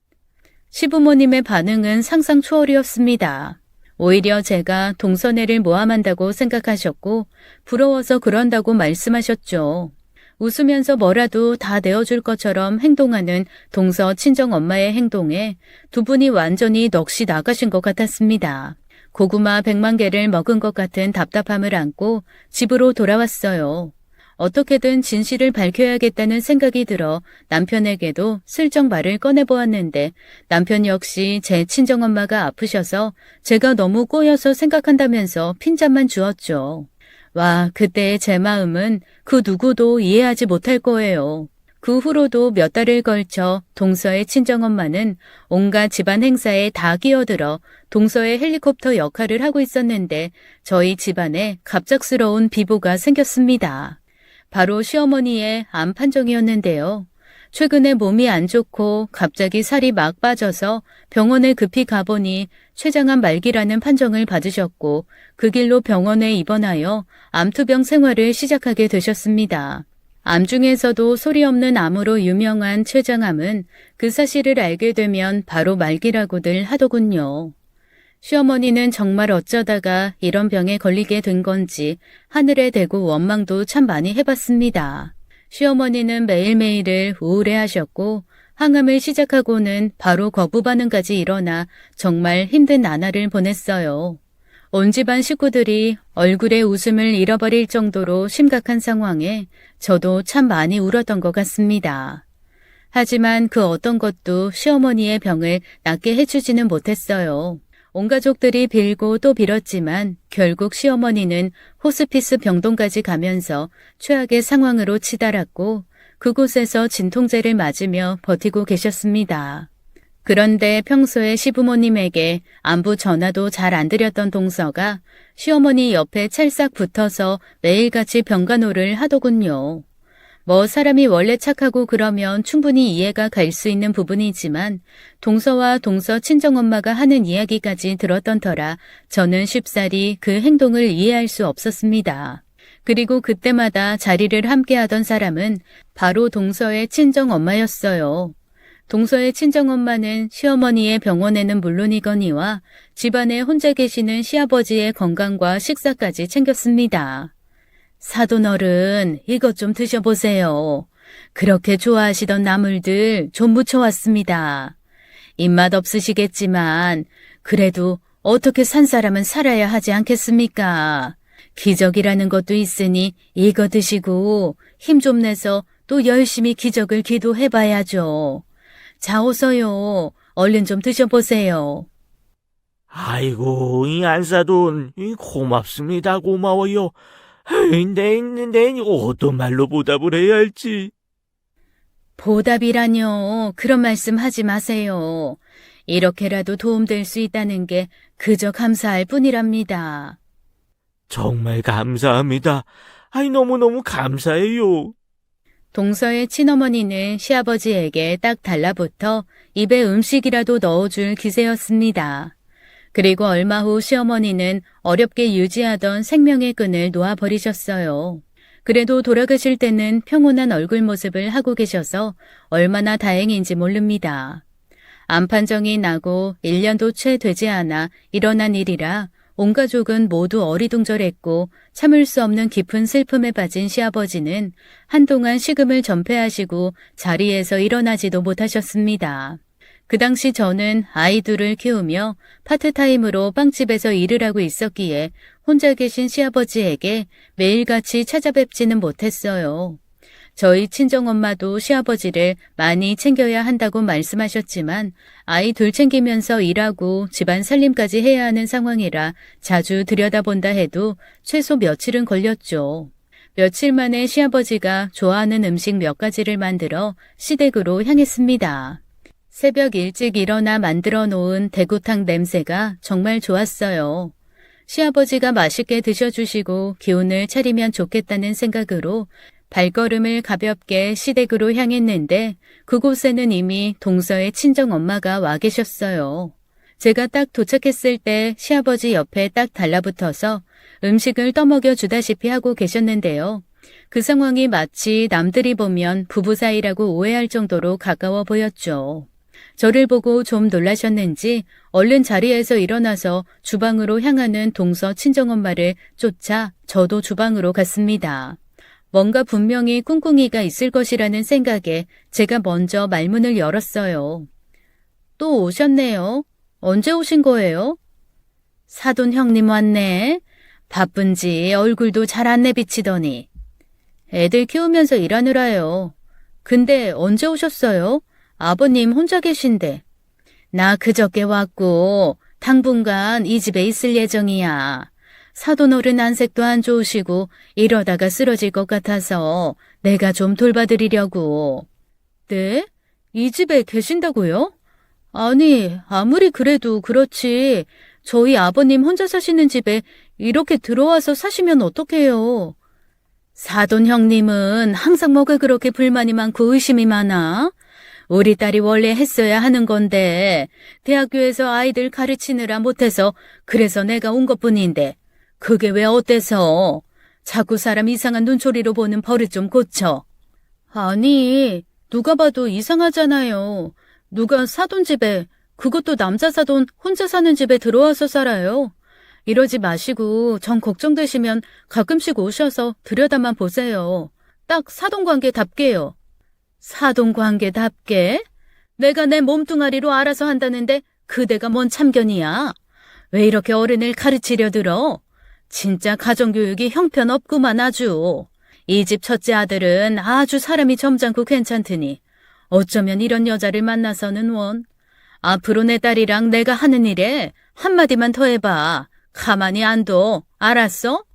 Speaker 1: 시부모님의 반응은 상상 초월이었습니다. 오히려 제가 동서애를 모함한다고 생각하셨고 부러워서 그런다고 말씀하셨죠. 웃으면서 뭐라도 다 내어줄 것처럼 행동하는 동서 친정엄마의 행동에 두 분이 완전히 넋이 나가신 것 같았습니다. 고구마 100만 개를 먹은 것 같은 답답함을 안고 집으로 돌아왔어요. 어떻게든 진실을 밝혀야겠다는 생각이 들어 남편에게도 슬쩍 말을 꺼내보았는데 남편 역시 제 친정엄마가 아프셔서 제가 너무 꼬여서 생각한다면서 핀잔만 주었죠. 와, 그때의 제 마음은 그 누구도 이해하지 못할 거예요. 그 후로도 몇 달을 걸쳐 동서의 친정엄마는 온갖 집안 행사에 다 끼어들어 동서의 헬리콥터 역할을 하고 있었는데 저희 집안에 갑작스러운 비보가 생겼습니다. 바로 시어머니의 암 판정이었는데요. 최근에 몸이 안 좋고 갑자기 살이 막 빠져서 병원에 급히 가보니 췌장암 말기라는 판정을 받으셨고 그 길로 병원에 입원하여 암투병 생활을 시작하게 되셨습니다. 암 중에서도 소리 없는 암으로 유명한 췌장암은 그 사실을 알게 되면 바로 말기라고들 하더군요. 시어머니는 정말 어쩌다가 이런 병에 걸리게 된 건지 하늘에 대고 원망도 참 많이 해봤습니다. 시어머니는 매일매일을 우울해하셨고 항암을 시작하고는 바로 거부 반응까지 일어나 정말 힘든 나날을 보냈어요. 온 집안 식구들이 얼굴에 웃음을 잃어버릴 정도로 심각한 상황에 저도 참 많이 울었던 것 같습니다. 하지만 그 어떤 것도 시어머니의 병을 낫게 해주지는 못했어요. 온 가족들이 빌고 또 빌었지만 결국 시어머니는 호스피스 병동까지 가면서 최악의 상황으로 치달았고 그곳에서 진통제를 맞으며 버티고 계셨습니다. 그런데 평소에 시부모님에게 안부 전화도 잘 안 드렸던 동서가 시어머니 옆에 찰싹 붙어서 매일같이 병간호를 하더군요. 뭐 사람이 원래 착하고 그러면 충분히 이해가 갈 수 있는 부분이지만 동서와 동서 친정엄마가 하는 이야기까지 들었던 터라 저는 쉽사리 그 행동을 이해할 수 없었습니다. 그리고 그때마다 자리를 함께하던 사람은 바로 동서의 친정엄마였어요. 동서의 친정엄마는 시어머니의 병원에는 물론이거니와 집안에 혼자 계시는 시아버지의 건강과 식사까지 챙겼습니다. 사돈어른, 이것 좀 드셔보세요. 그렇게 좋아하시던 나물들 좀 무쳐왔습니다. 입맛 없으시겠지만 그래도 어떻게 산 사람은 살아야 하지 않겠습니까? 기적이라는 것도 있으니 이거 드시고 힘 좀 내서 또 열심히 기적을 기도해봐야죠. 자, 어서요. 얼른 좀 드셔보세요.
Speaker 2: 아이고, 이 안사돈, 고맙습니다. 고마워요. 내 어떤 말로 보답을 해야 할지.
Speaker 1: 보답이라뇨. 그런 말씀 하지 마세요. 이렇게라도 도움될 수 있다는 게 그저 감사할 뿐이랍니다.
Speaker 2: 정말 감사합니다. 너무너무 감사해요.
Speaker 1: 동서의 친어머니는 시아버지에게 딱 달라붙어 입에 음식이라도 넣어줄 기세였습니다. 그리고 얼마 후 시어머니는 어렵게 유지하던 생명의 끈을 놓아버리셨어요. 그래도 돌아가실 때는 평온한 얼굴 모습을 하고 계셔서 얼마나 다행인지 모릅니다. 암판정이 나고 1년도 채 되지 않아 일어난 일이라 온 가족은 모두 어리둥절했고 참을 수 없는 깊은 슬픔에 빠진 시아버지는 한동안 식음을 전폐하시고 자리에서 일어나지도 못하셨습니다. 그 당시 저는 아이들을 키우며 파트타임으로 빵집에서 일을 하고 있었기에 혼자 계신 시아버지에게 매일같이 찾아뵙지는 못했어요. 저희 친정엄마도 시아버지를 많이 챙겨야 한다고 말씀하셨지만 아이 둘 챙기면서 일하고 집안 살림까지 해야 하는 상황이라 자주 들여다본다 해도 최소 며칠은 걸렸죠. 며칠 만에 시아버지가 좋아하는 음식 몇 가지를 만들어 시댁으로 향했습니다. 새벽 일찍 일어나 만들어 놓은 대구탕 냄새가 정말 좋았어요. 시아버지가 맛있게 드셔주시고 기운을 차리면 좋겠다는 생각으로 발걸음을 가볍게 시댁으로 향했는데 그곳에는 이미 동서의 친정엄마가 와 계셨어요. 제가 딱 도착했을 때 시아버지 옆에 딱 달라붙어서 음식을 떠먹여 주다시피 하고 계셨는데요. 그 상황이 마치 남들이 보면 부부 사이라고 오해할 정도로 가까워 보였죠. 저를 보고 좀 놀라셨는지 얼른 자리에서 일어나서 주방으로 향하는 동서 친정엄마를 쫓아 저도 주방으로 갔습니다. 뭔가 분명히 꿍꿍이가 있을 것이라는 생각에 제가 먼저 말문을 열었어요. 또 오셨네요. 언제 오신 거예요? 사돈 형님 왔네. 바쁜지 얼굴도 잘 안 내비치더니. 애들 키우면서 일하느라요. 근데 언제 오셨어요? 아버님 혼자 계신데. 나 그저께 왔고 당분간 이 집에 있을 예정이야. 사돈어른 안색도 안 좋으시고 이러다가 쓰러질 것 같아서 내가 좀 돌봐드리려고. 네? 이 집에 계신다고요? 아니, 아무리 그래도 그렇지. 저희 아버님 혼자 사시는 집에 이렇게 들어와서 사시면 어떡해요? 사돈 형님은 항상 뭐가 그렇게 불만이 많고 의심이 많아? 우리 딸이 원래 했어야 하는 건데 대학교에서 아이들 가르치느라 못해서 그래서 내가 온 것뿐인데 그게 왜 어때서? 자꾸 사람 이상한 눈초리로 보는 버릇 좀 고쳐. 아니, 누가 봐도 이상하잖아요. 누가 사돈 집에, 그것도 남자 사돈 혼자 사는 집에 들어와서 살아요. 이러지 마시고 전 걱정되시면 가끔씩 오셔서 들여다만 보세요. 딱 사돈관계답게요. 사돈관계답게? 내가 내 몸뚱아리로 알아서 한다는데 그대가 뭔 참견이야? 왜 이렇게 어른을 가르치려 들어? 진짜 가정교육이 형편없구만 아주. 이 집 첫째 아들은 아주 사람이 점잖고 괜찮더니 어쩌면 이런 여자를 만나서는 원. 앞으로 내 딸이랑 내가 하는 일에 한마디만 더 해봐. 가만히 안 둬. 알았어?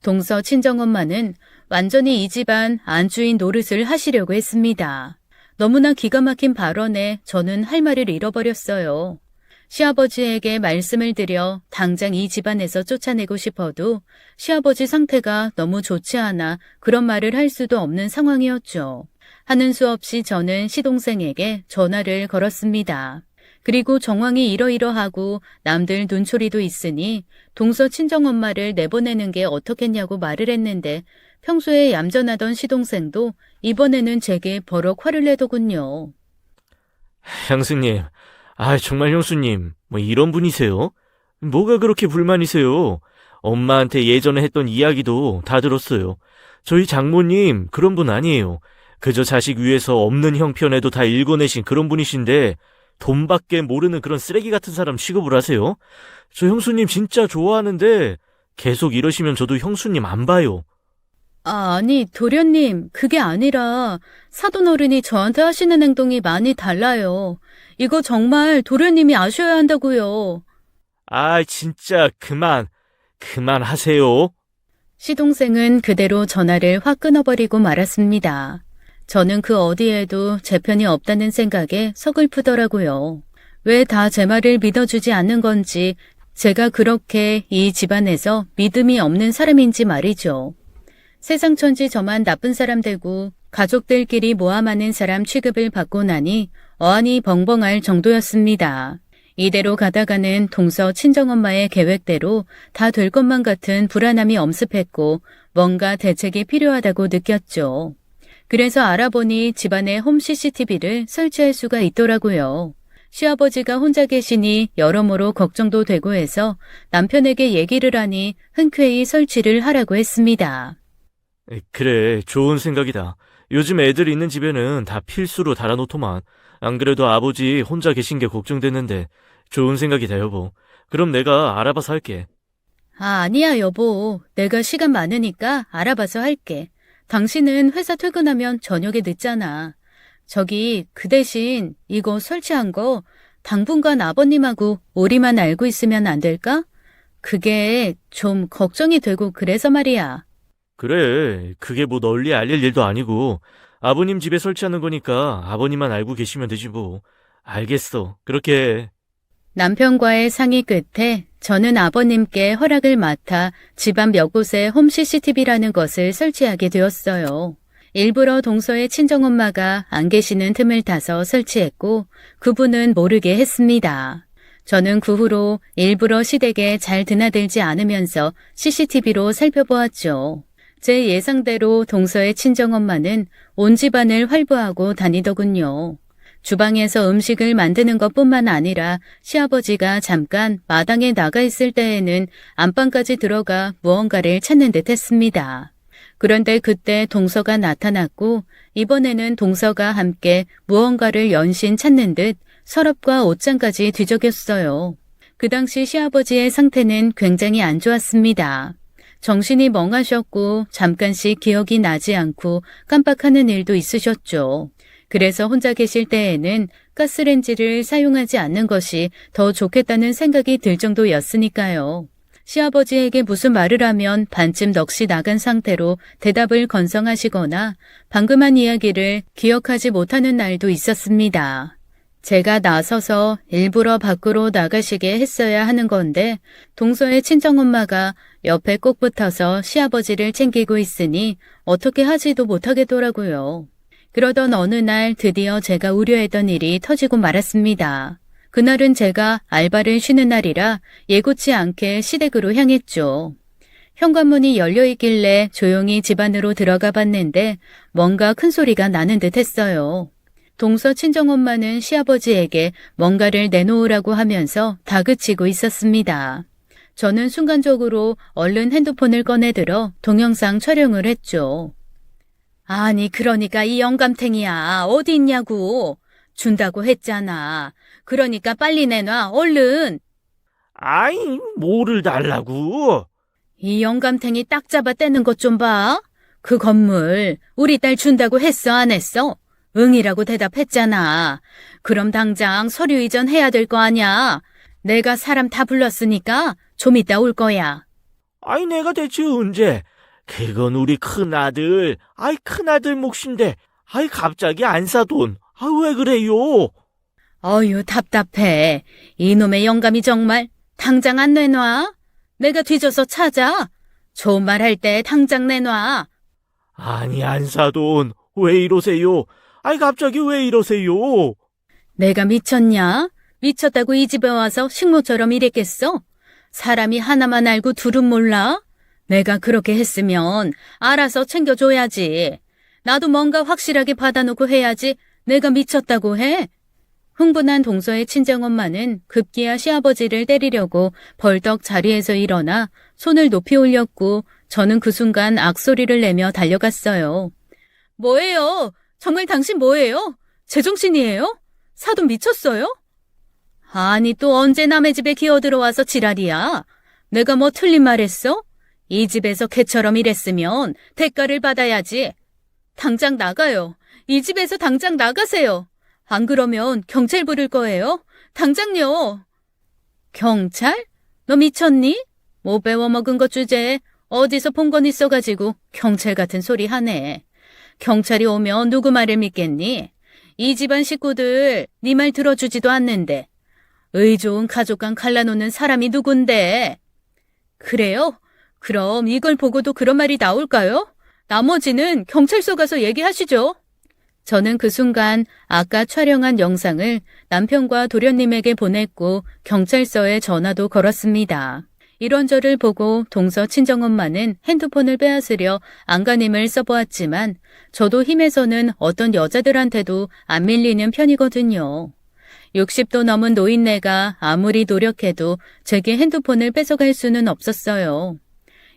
Speaker 1: 동서 친정엄마는 완전히 이 집안 안주인 노릇을 하시려고 했습니다. 너무나 기가 막힌 발언에 저는 할 말을 잃어버렸어요. 시아버지에게 말씀을 드려 당장 이 집안에서 쫓아내고 싶어도 시아버지 상태가 너무 좋지 않아 그런 말을 할 수도 없는 상황이었죠. 하는 수 없이 저는 시동생에게 전화를 걸었습니다. 그리고 정황이 이러이러하고 남들 눈초리도 있으니 동서 친정엄마를 내보내는 게 어떻겠냐고 말을 했는데 평소에 얌전하던 시동생도 이번에는 제게 버럭 화를 내더군요.
Speaker 2: 형수님, 정말 형수님, 뭐 이런 분이세요? 뭐가 그렇게 불만이세요? 엄마한테 예전에 했던 이야기도 다 들었어요. 저희 장모님 그런 분 아니에요. 그저 자식 위해서 없는 형편에도 다 읽어내신 그런 분이신데 돈밖에 모르는 그런 쓰레기 같은 사람 취급을 하세요? 저 형수님 진짜 좋아하는데 계속 이러시면 저도 형수님 안 봐요.
Speaker 1: 아니, 도련님, 그게 아니라 사돈 어른이 저한테 하시는 행동이 많이 달라요. 이거 정말 도련님이 아셔야 한다고요.
Speaker 2: 진짜 그만하세요.
Speaker 1: 시동생은 그대로 전화를 확 끊어버리고 말았습니다. 저는 그 어디에도 제 편이 없다는 생각에 서글프더라고요. 왜 다 제 말을 믿어주지 않는 건지, 제가 그렇게 이 집안에서 믿음이 없는 사람인지 말이죠. 세상 천지 저만 나쁜 사람 되고 가족들끼리 모함하는 사람 취급을 받고 나니 어안이 벙벙할 정도였습니다. 이대로 가다가는 동서 친정엄마의 계획대로 다 될 것만 같은 불안함이 엄습했고 뭔가 대책이 필요하다고 느꼈죠. 그래서 알아보니 집안에 홈 CCTV를 설치할 수가 있더라고요. 시아버지가 혼자 계시니 여러모로 걱정도 되고 해서 남편에게 얘기를 하니 흔쾌히 설치를 하라고 했습니다.
Speaker 2: 그래, 좋은 생각이다. 요즘 애들 있는 집에는 다 필수로 달아놓더만. 안 그래도 아버지 혼자 계신 게 걱정됐는데 좋은 생각이다, 여보. 그럼 내가 알아봐서 할게.
Speaker 1: 아니야, 여보. 내가 시간 많으니까 알아봐서 할게. 당신은 회사 퇴근하면 저녁에 늦잖아. 저기, 그 대신 이거 설치한 거 당분간 아버님하고 우리만 알고 있으면 안 될까? 그게 좀 걱정이 되고 그래서 말이야.
Speaker 2: 그래, 그게 뭐 널리 알릴 일도 아니고 아버님 집에 설치하는 거니까 아버님만 알고 계시면 되지 뭐. 알겠어, 그렇게 해.
Speaker 1: 남편과의 상의 끝에 저는 아버님께 허락을 맡아 집안 몇 곳에 홈 CCTV라는 것을 설치하게 되었어요. 일부러 동서의 친정엄마가 안 계시는 틈을 타서 설치했고 그분은 모르게 했습니다. 저는 그 후로 일부러 시댁에 잘 드나들지 않으면서 CCTV로 살펴보았죠. 제 예상대로 동서의 친정엄마는 온 집안을 활보하고 다니더군요. 주방에서 음식을 만드는 것뿐만 아니라 시아버지가 잠깐 마당에 나가 있을 때에는 안방까지 들어가 무언가를 찾는 듯 했습니다. 그런데 그때 동서가 나타났고 이번에는 동서가 함께 무언가를 연신 찾는 듯 서랍과 옷장까지 뒤적였어요. 그 당시 시아버지의 상태는 굉장히 안 좋았습니다. 정신이 멍하셨고 잠깐씩 기억이 나지 않고 깜빡하는 일도 있으셨죠. 그래서 혼자 계실 때에는 가스레인지를 사용하지 않는 것이 더 좋겠다는 생각이 들 정도였으니까요. 시아버지에게 무슨 말을 하면 반쯤 넋이 나간 상태로 대답을 건성하시거나 방금 한 이야기를 기억하지 못하는 날도 있었습니다. 제가 나서서 일부러 밖으로 나가시게 했어야 하는 건데 동서의 친정엄마가 옆에 꼭 붙어서 시아버지를 챙기고 있으니 어떻게 하지도 못하겠더라고요. 그러던 어느 날 드디어 제가 우려했던 일이 터지고 말았습니다. 그날은 제가 알바를 쉬는 날이라 예고치 않게 시댁으로 향했죠. 현관문이 열려있길래 조용히 집 안으로 들어가 봤는데 뭔가 큰 소리가 나는 듯 했어요. 동서 친정엄마는 시아버지에게 뭔가를 내놓으라고 하면서 다그치고 있었습니다. 저는 순간적으로 얼른 핸드폰을 꺼내들어 동영상 촬영을 했죠. 아니 그러니까 이 영감탱이야 어디 있냐고. 준다고 했잖아. 그러니까 빨리 내놔 얼른.
Speaker 2: 아이, 뭐를 달라고?
Speaker 1: 이 영감탱이 딱 잡아 떼는 것 좀 봐. 그 건물 우리 딸 준다고 했어, 안 했어? 응이라고 대답했잖아. 그럼 당장 서류 이전해야 될 거 아냐? 내가 사람 다 불렀으니까 좀 이따 올 거야.
Speaker 2: 아이, 내가 대체 언제? 그건 우리 큰아들. 아이, 큰아들 몫인데. 아이, 갑자기 안 사돈. 아, 왜 그래요?
Speaker 1: 어휴, 답답해. 이놈의 영감이 정말 당장 안 내놔? 내가 뒤져서 찾아. 좋은 말 할 때 당장 내놔.
Speaker 2: 아니, 안 사돈. 왜 이러세요? 아이, 갑자기 왜 이러세요?
Speaker 1: 내가 미쳤냐? 미쳤다고 이 집에 와서 식모처럼 일했겠어? 사람이 하나만 알고 둘은 몰라? 내가 그렇게 했으면 알아서 챙겨줘야지. 나도 뭔가 확실하게 받아놓고 해야지 내가 미쳤다고 해? 흥분한 동서의 친정엄마는 급기야 시아버지를 때리려고 벌떡 자리에서 일어나 손을 높이 올렸고 저는 그 순간 악소리를 내며 달려갔어요. 뭐예요? 정말 당신 뭐예요? 제정신이에요? 사돈 미쳤어요? 아니 또 언제 남의 집에 기어들어와서 지랄이야? 내가 뭐 틀린 말 했어? 이 집에서 개처럼 일했으면 대가를 받아야지. 당장 나가요. 이 집에서 당장 나가세요. 안 그러면 경찰 부를 거예요. 당장요. 경찰? 너 미쳤니? 못 배워먹은 것 주제에 어디서 본 건 있어가지고 경찰 같은 소리 하네. 경찰이 오면 누구 말을 믿겠니? 이 집안 식구들 네 말 들어주지도 않는데. 의 좋은 가족간 갈라놓는 사람이 누군데? 그래요? 그럼 이걸 보고도 그런 말이 나올까요? 나머지는 경찰서 가서 얘기하시죠. 저는 그 순간 아까 촬영한 영상을 남편과 도련님에게 보냈고 경찰서에 전화도 걸었습니다. 이런 저를 보고 동서 친정엄마는 핸드폰을 빼앗으려 안간힘을 써보았지만 저도 힘에서는 어떤 여자들한테도 안 밀리는 편이거든요. 60도 넘은 노인네가 아무리 노력해도 제게 핸드폰을 뺏어갈 수는 없었어요.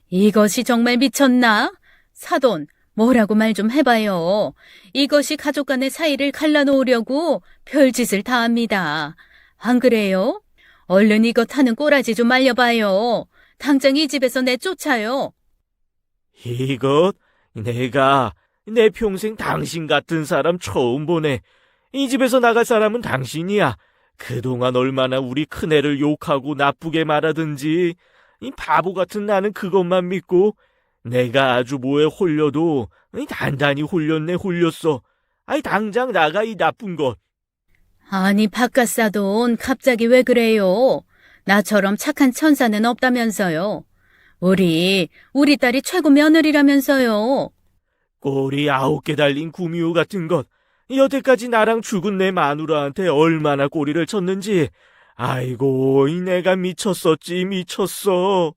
Speaker 1: 이것이 정말 미쳤나? 사돈, 뭐라고 말 좀 해봐요. 이것이 가족 간의 사이를 갈라놓으려고 별짓을 다 합니다. 안 그래요? 얼른 이것 하는 꼬라지 좀 말려봐요. 당장 이 집에서 내쫓아요.
Speaker 2: 이것? 내가 내 평생 당신 같은 사람 처음 보네. 이 집에서 나갈 사람은 당신이야. 그동안 얼마나 우리 큰애를 욕하고 나쁘게 말하든지 이 바보 같은 나는 그것만 믿고 내가 아주 뭐에 홀려도 단단히 홀렸네 홀렸어. 아이 당장 나가 이 나쁜 것.
Speaker 1: 아니 바깥사돈 갑자기 왜 그래요? 나처럼 착한 천사는 없다면서요. 우리 딸이 최고 며느리라면서요.
Speaker 2: 꼬리 9개 달린 구미호 같은 것. 여태까지 나랑 죽은 내 마누라한테 얼마나 꼬리를 쳤는지. 아이고 이 내가 미쳤었지 미쳤어.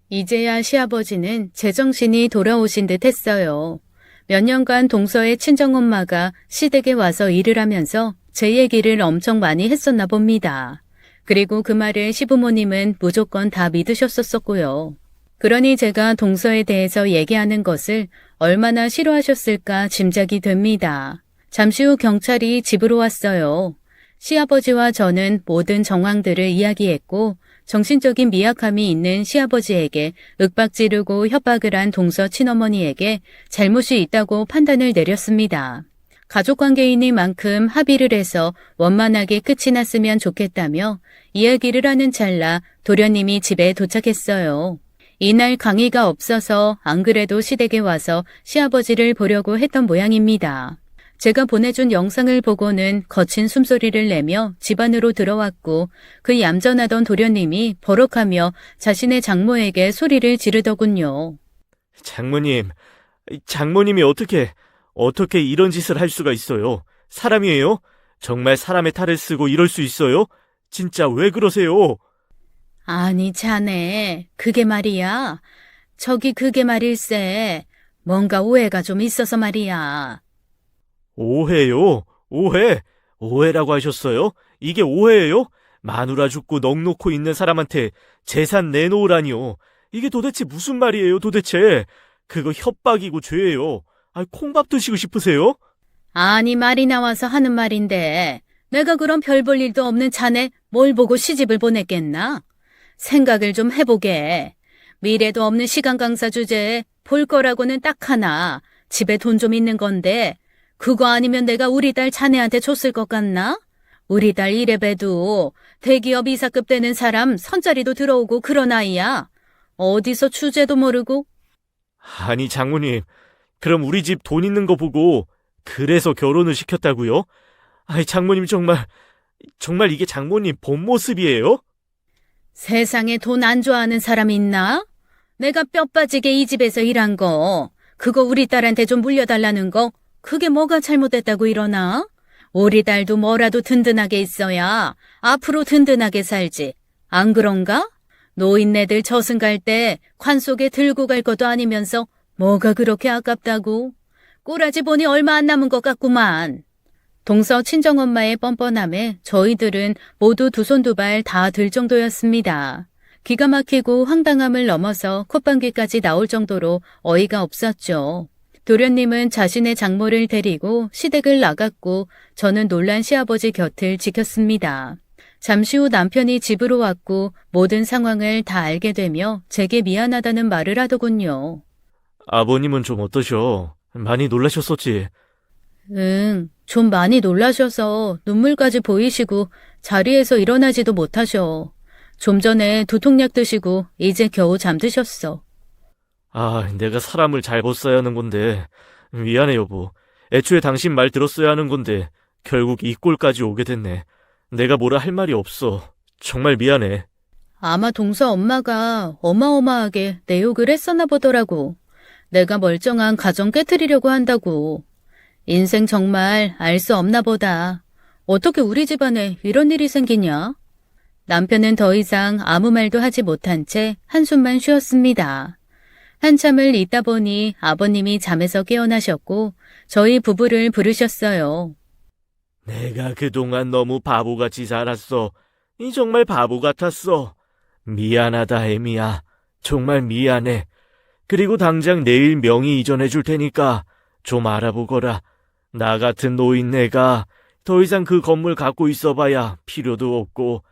Speaker 1: 이제야 시아버지는 제정신이 돌아오신 듯 했어요. 몇 년간 동서의 친정엄마가 시댁에 와서 일을 하면서 제 얘기를 엄청 많이 했었나 봅니다. 그리고 그 말을 시부모님은 무조건 다 믿으셨었고요. 그러니 제가 동서에 대해서 얘기하는 것을 얼마나 싫어하셨을까 짐작이 됩니다. 잠시 후 경찰이 집으로 왔어요. 시아버지와 저는 모든 정황들을 이야기했고 정신적인 미약함이 있는 시아버지에게 윽박지르고 협박을 한 동서 친어머니에게 잘못이 있다고 판단을 내렸습니다. 가족관계인이만큼 합의를 해서 원만하게 끝이 났으면 좋겠다며 이야기를 하는 찰나 도련님이 집에 도착했어요. 이날 강의가 없어서 안 그래도 시댁에 와서 시아버지를 보려고 했던 모양입니다. 제가 보내준 영상을 보고는 거친 숨소리를 내며 집 안으로 들어왔고 그 얌전하던 도련님이 버럭하며 자신의 장모에게 소리를 지르더군요.
Speaker 2: 장모님이 어떻게 이런 짓을 할 수가 있어요? 사람이에요? 정말 사람의 탈을 쓰고 이럴 수 있어요? 진짜 왜 그러세요?
Speaker 1: 아니 자네 그게 말이야. 저기 그게 말일세. 뭔가 오해가 좀 있어서 말이야.
Speaker 2: 오해요? 오해? 오해라고 하셨어요? 이게 오해예요? 마누라 죽고 넋 놓고 있는 사람한테 재산 내놓으라니요. 이게 도대체 무슨 말이에요 도대체? 그거 협박이고 죄예요. 콩밥 드시고 싶으세요?
Speaker 1: 아니 말이 나와서 하는 말인데 내가 그런 별 볼 일도 없는 자네 뭘 보고 시집을 보냈겠나? 생각을 좀 해보게. 미래도 없는 시간 강사 주제에 볼 거라고는 딱 하나. 집에 돈 좀 있는 건데 그거 아니면 내가 우리 딸 자네한테 줬을 것 같나? 우리 딸 이래봬도 대기업 이사급 되는 사람 선자리도 들어오고 그런 아이야. 어디서 주제도 모르고.
Speaker 2: 아니, 장모님, 그럼 우리 집 돈 있는 거 보고 그래서 결혼을 시켰다고요? 아이, 장모님 정말 이게 장모님 본 모습이에요?
Speaker 1: 세상에 돈 안 좋아하는 사람 있나? 내가 뼈 빠지게 이 집에서 일한 거, 그거 우리 딸한테 좀 물려달라는 거, 그게 뭐가 잘못됐다고 이러나? 우리 딸도 뭐라도 든든하게 있어야 앞으로 든든하게 살지. 안 그런가? 노인네들 저승 갈 때 관 속에 들고 갈 것도 아니면서 뭐가 그렇게 아깝다고? 꼬라지 보니 얼마 안 남은 것 같구만. 동서 친정엄마의 뻔뻔함에 저희들은 모두 두 손 두 발 다 들 정도였습니다. 기가 막히고 황당함을 넘어서 콧방귀까지 나올 정도로 어이가 없었죠. 도련님은 자신의 장모를 데리고 시댁을 나갔고 저는 놀란 시아버지 곁을 지켰습니다. 잠시 후 남편이 집으로 왔고 모든 상황을 다 알게 되며 제게 미안하다는 말을 하더군요.
Speaker 2: 아버님은 좀 어떠셔? 많이 놀라셨었지?
Speaker 1: 응, 좀 많이 놀라셔서 눈물까지 보이시고 자리에서 일어나지도 못하셔. 좀 전에 두통약 드시고 이제 겨우 잠드셨어.
Speaker 2: 아, 내가 사람을 잘못 써야 하는 건데. 미안해, 여보. 애초에 당신 말 들었어야 하는 건데 결국 이 꼴까지 오게 됐네. 내가 뭐라 할 말이 없어. 정말 미안해.
Speaker 1: 아마 동서 엄마가 어마어마하게 내 욕을 했었나 보더라고. 내가 멀쩡한 가정 깨트리려고 한다고. 인생 정말 알 수 없나 보다. 어떻게 우리 집안에 이런 일이 생기냐? 남편은 더 이상 아무 말도 하지 못한 채 한숨만 쉬었습니다. 한참을 있다 보니 아버님이 잠에서 깨어나셨고 저희 부부를 부르셨어요.
Speaker 2: 내가 그동안 너무 바보같이 살았어. 정말 바보 같았어. 미안하다, 애미야. 정말 미안해. 그리고 당장 내일 명의 이전해 줄 테니까 좀 알아보거라. 나 같은 노인네가 더 이상 그 건물 갖고 있어봐야 필요도 없고,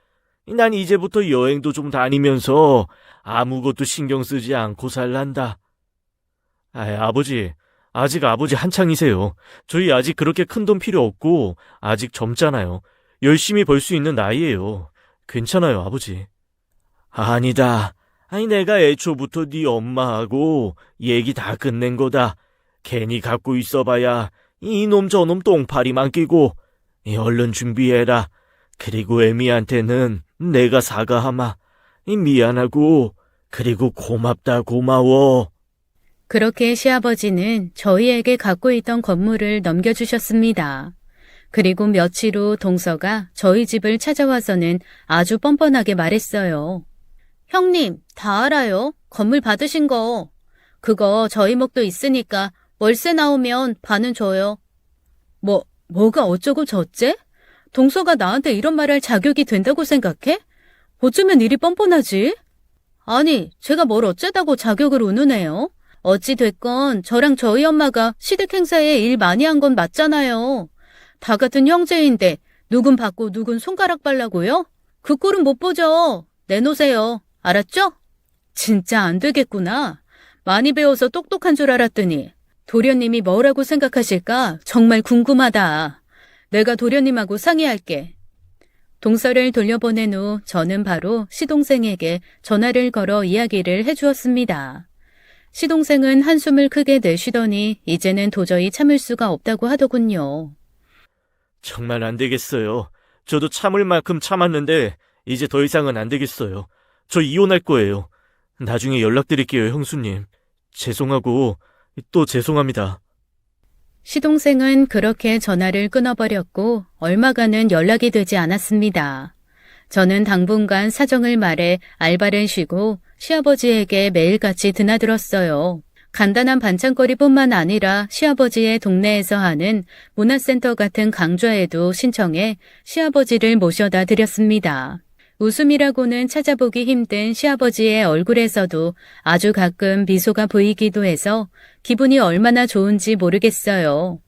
Speaker 2: 난 이제부터 여행도 좀 다니면서 아무것도 신경 쓰지 않고 살란다. 아버지, 아직 아버지 한창이세요. 저희 아직 그렇게 큰 돈 필요 없고 아직 젊잖아요. 열심히 벌 수 있는 나이예요. 괜찮아요, 아버지. 아니다. 내가 애초부터 네 엄마하고 얘기 다 끝낸 거다. 괜히 갖고 있어봐야 이놈 저놈 똥파리만 끼고. 얼른 준비해라. 그리고 애미한테는 내가 사과하마. 미안하고 그리고 고맙다, 고마워.
Speaker 1: 그렇게 시아버지는 저희에게 갖고 있던 건물을 넘겨주셨습니다. 그리고 며칠 후 동서가 저희 집을 찾아와서는 아주 뻔뻔하게 말했어요. 형님, 다 알아요. 건물 받으신 거. 그거 저희 목도 있으니까 월세 나오면 반은 줘요. 뭐가 어쩌고 저째? 동서가 나한테 이런 말할 자격이 된다고 생각해? 어쩌면 일이 뻔뻔하지? 아니, 제가 뭘 어쩌다고 자격을 운운해요? 어찌 됐건 저랑 저희 엄마가 시댁 행사에 일 많이 한 건 맞잖아요. 다 같은 형제인데 누군 받고 누군 손가락 빨라고요? 그 꼴은 못 보죠. 내놓으세요. 알았죠? 진짜 안 되겠구나. 많이 배워서 똑똑한 줄 알았더니 도련님이 뭐라고 생각하실까 정말 궁금하다. 내가 도련님하고 상의할게. 동서를 돌려보낸 후 저는 바로 시동생에게 전화를 걸어 이야기를 해주었습니다. 시동생은 한숨을 크게 내쉬더니 이제는 도저히 참을 수가 없다고 하더군요.
Speaker 2: 정말 안 되겠어요. 저도 참을 만큼 참았는데 이제 더 이상은 안 되겠어요. 저 이혼할 거예요. 나중에 연락드릴게요, 형수님. 죄송하고 또 죄송합니다.
Speaker 1: 시동생은 그렇게 전화를 끊어버렸고 얼마간은 연락이 되지 않았습니다. 저는 당분간 사정을 말해 알바를 쉬고 시아버지에게 매일같이 드나들었어요. 간단한 반찬거리뿐만 아니라 시아버지의 동네에서 하는 문화센터 같은 강좌에도 신청해 시아버지를 모셔다 드렸습니다. 웃음이라고는 찾아보기 힘든 시아버지의 얼굴에서도 아주 가끔 미소가 보이기도 해서 기분이 얼마나 좋은지 모르겠어요.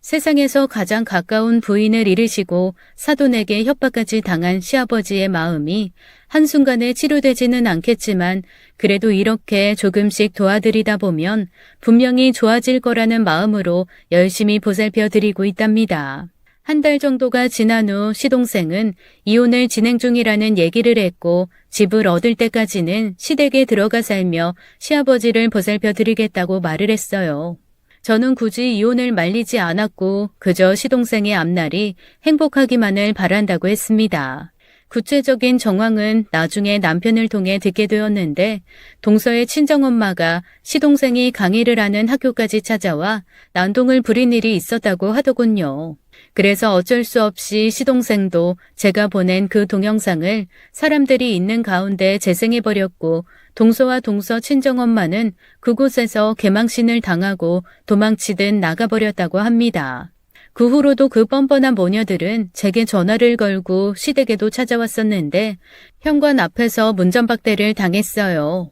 Speaker 1: 세상에서 가장 가까운 부인을 잃으시고 사돈에게 협박까지 당한 시아버지의 마음이 한순간에 치료되지는 않겠지만 그래도 이렇게 조금씩 도와드리다 보면 분명히 좋아질 거라는 마음으로 열심히 보살펴 드리고 있답니다. 한 달 정도가 지난 후 시동생은 이혼을 진행 중이라는 얘기를 했고 집을 얻을 때까지는 시댁에 들어가 살며 시아버지를 보살펴 드리겠다고 말을 했어요. 저는 굳이 이혼을 말리지 않았고 그저 시동생의 앞날이 행복하기만을 바란다고 했습니다. 구체적인 정황은 나중에 남편을 통해 듣게 되었는데 동서의 친정엄마가 시동생이 강의를 하는 학교까지 찾아와 난동을 부린 일이 있었다고 하더군요. 그래서 어쩔 수 없이 시동생도 제가 보낸 그 동영상을 사람들이 있는 가운데 재생해버렸고 동서와 동서 친정엄마는 그곳에서 개망신을 당하고 도망치듯 나가버렸다고 합니다. 그 후로도 그 뻔뻔한 모녀들은 제게 전화를 걸고 시댁에도 찾아왔었는데 현관 앞에서 문전박대를 당했어요.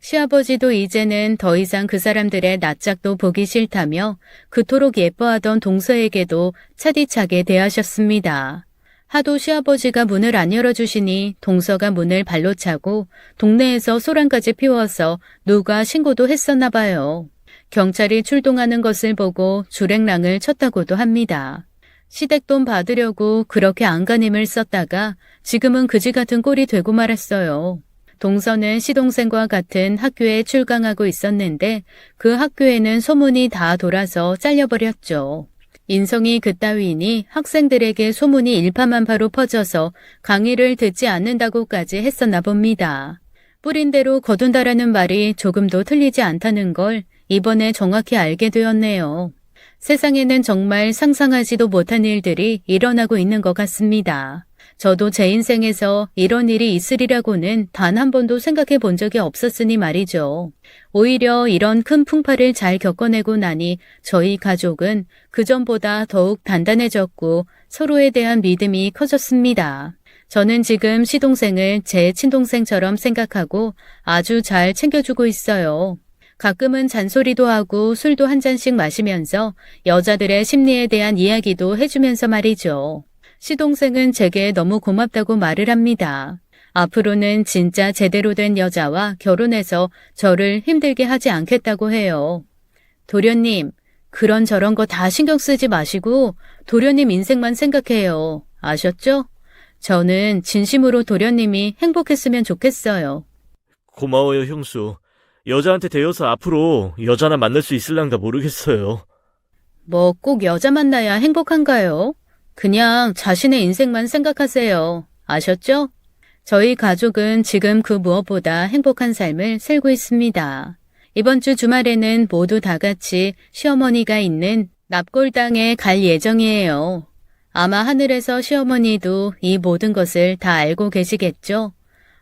Speaker 1: 시아버지도 이제는 더 이상 그 사람들의 낯짝도 보기 싫다며 그토록 예뻐하던 동서에게도 차디차게 대하셨습니다. 하도 시아버지가 문을 안 열어주시니 동서가 문을 발로 차고 동네에서 소란까지 피워서 누가 신고도 했었나 봐요. 경찰이 출동하는 것을 보고 줄행랑을 쳤다고도 합니다. 시댁돈 받으려고 그렇게 안간힘을 썼다가 지금은 그지 같은 꼴이 되고 말았어요. 동서는 시동생과 같은 학교에 출강하고 있었는데 그 학교에는 소문이 다 돌아서 잘려버렸죠. 인성이 그따위니 학생들에게 소문이 일파만파로 퍼져서 강의를 듣지 않는다고까지 했었나 봅니다. 뿌린 대로 거둔다라는 말이 조금도 틀리지 않다는 걸 이번에 정확히 알게 되었네요. 세상에는 정말 상상하지도 못한 일들이 일어나고 있는 것 같습니다. 저도 제 인생에서 이런 일이 있으리라고는 단 한 번도 생각해 본 적이 없었으니 말이죠. 오히려 이런 큰 풍파를 잘 겪어내고 나니 저희 가족은 그전보다 더욱 단단해졌고 서로에 대한 믿음이 커졌습니다. 저는 지금 시동생을 제 친동생처럼 생각하고 아주 잘 챙겨주고 있어요. 가끔은 잔소리도 하고 술도 한 잔씩 마시면서 여자들의 심리에 대한 이야기도 해주면서 말이죠. 시동생은 제게 너무 고맙다고 말을 합니다. 앞으로는 진짜 제대로 된 여자와 결혼해서 저를 힘들게 하지 않겠다고 해요. 도련님, 그런 저런 거 다 신경 쓰지 마시고 도련님 인생만 생각해요. 아셨죠? 저는 진심으로 도련님이 행복했으면 좋겠어요.
Speaker 2: 고마워요, 형수. 여자한테 대여서 앞으로 여자나 만날 수 있을랑가 모르겠어요.
Speaker 1: 뭐 꼭 여자 만나야 행복한가요? 그냥 자신의 인생만 생각하세요. 아셨죠? 저희 가족은 지금 그 무엇보다 행복한 삶을 살고 있습니다. 이번 주 주말에는 모두 다 같이 시어머니가 있는 납골당에 갈 예정이에요. 아마 하늘에서 시어머니도 이 모든 것을 다 알고 계시겠죠?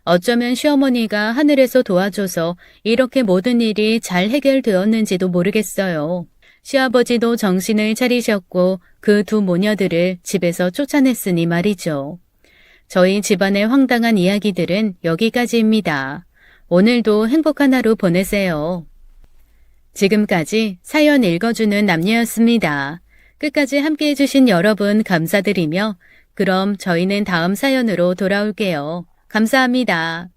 Speaker 1: 어쩌면 시어머니가 하늘에서 도와줘서 이렇게 모든 일이 잘 해결되었는지도 모르겠어요. 시아버지도 정신을 차리셨고 그 두 모녀들을 집에서 쫓아냈으니 말이죠. 저희 집안의 황당한 이야기들은 여기까지입니다. 오늘도 행복한 하루 보내세요. 지금까지 사연 읽어주는 남녀였습니다. 끝까지 함께 해주신 여러분 감사드리며 그럼 저희는 다음 사연으로 돌아올게요. 감사합니다.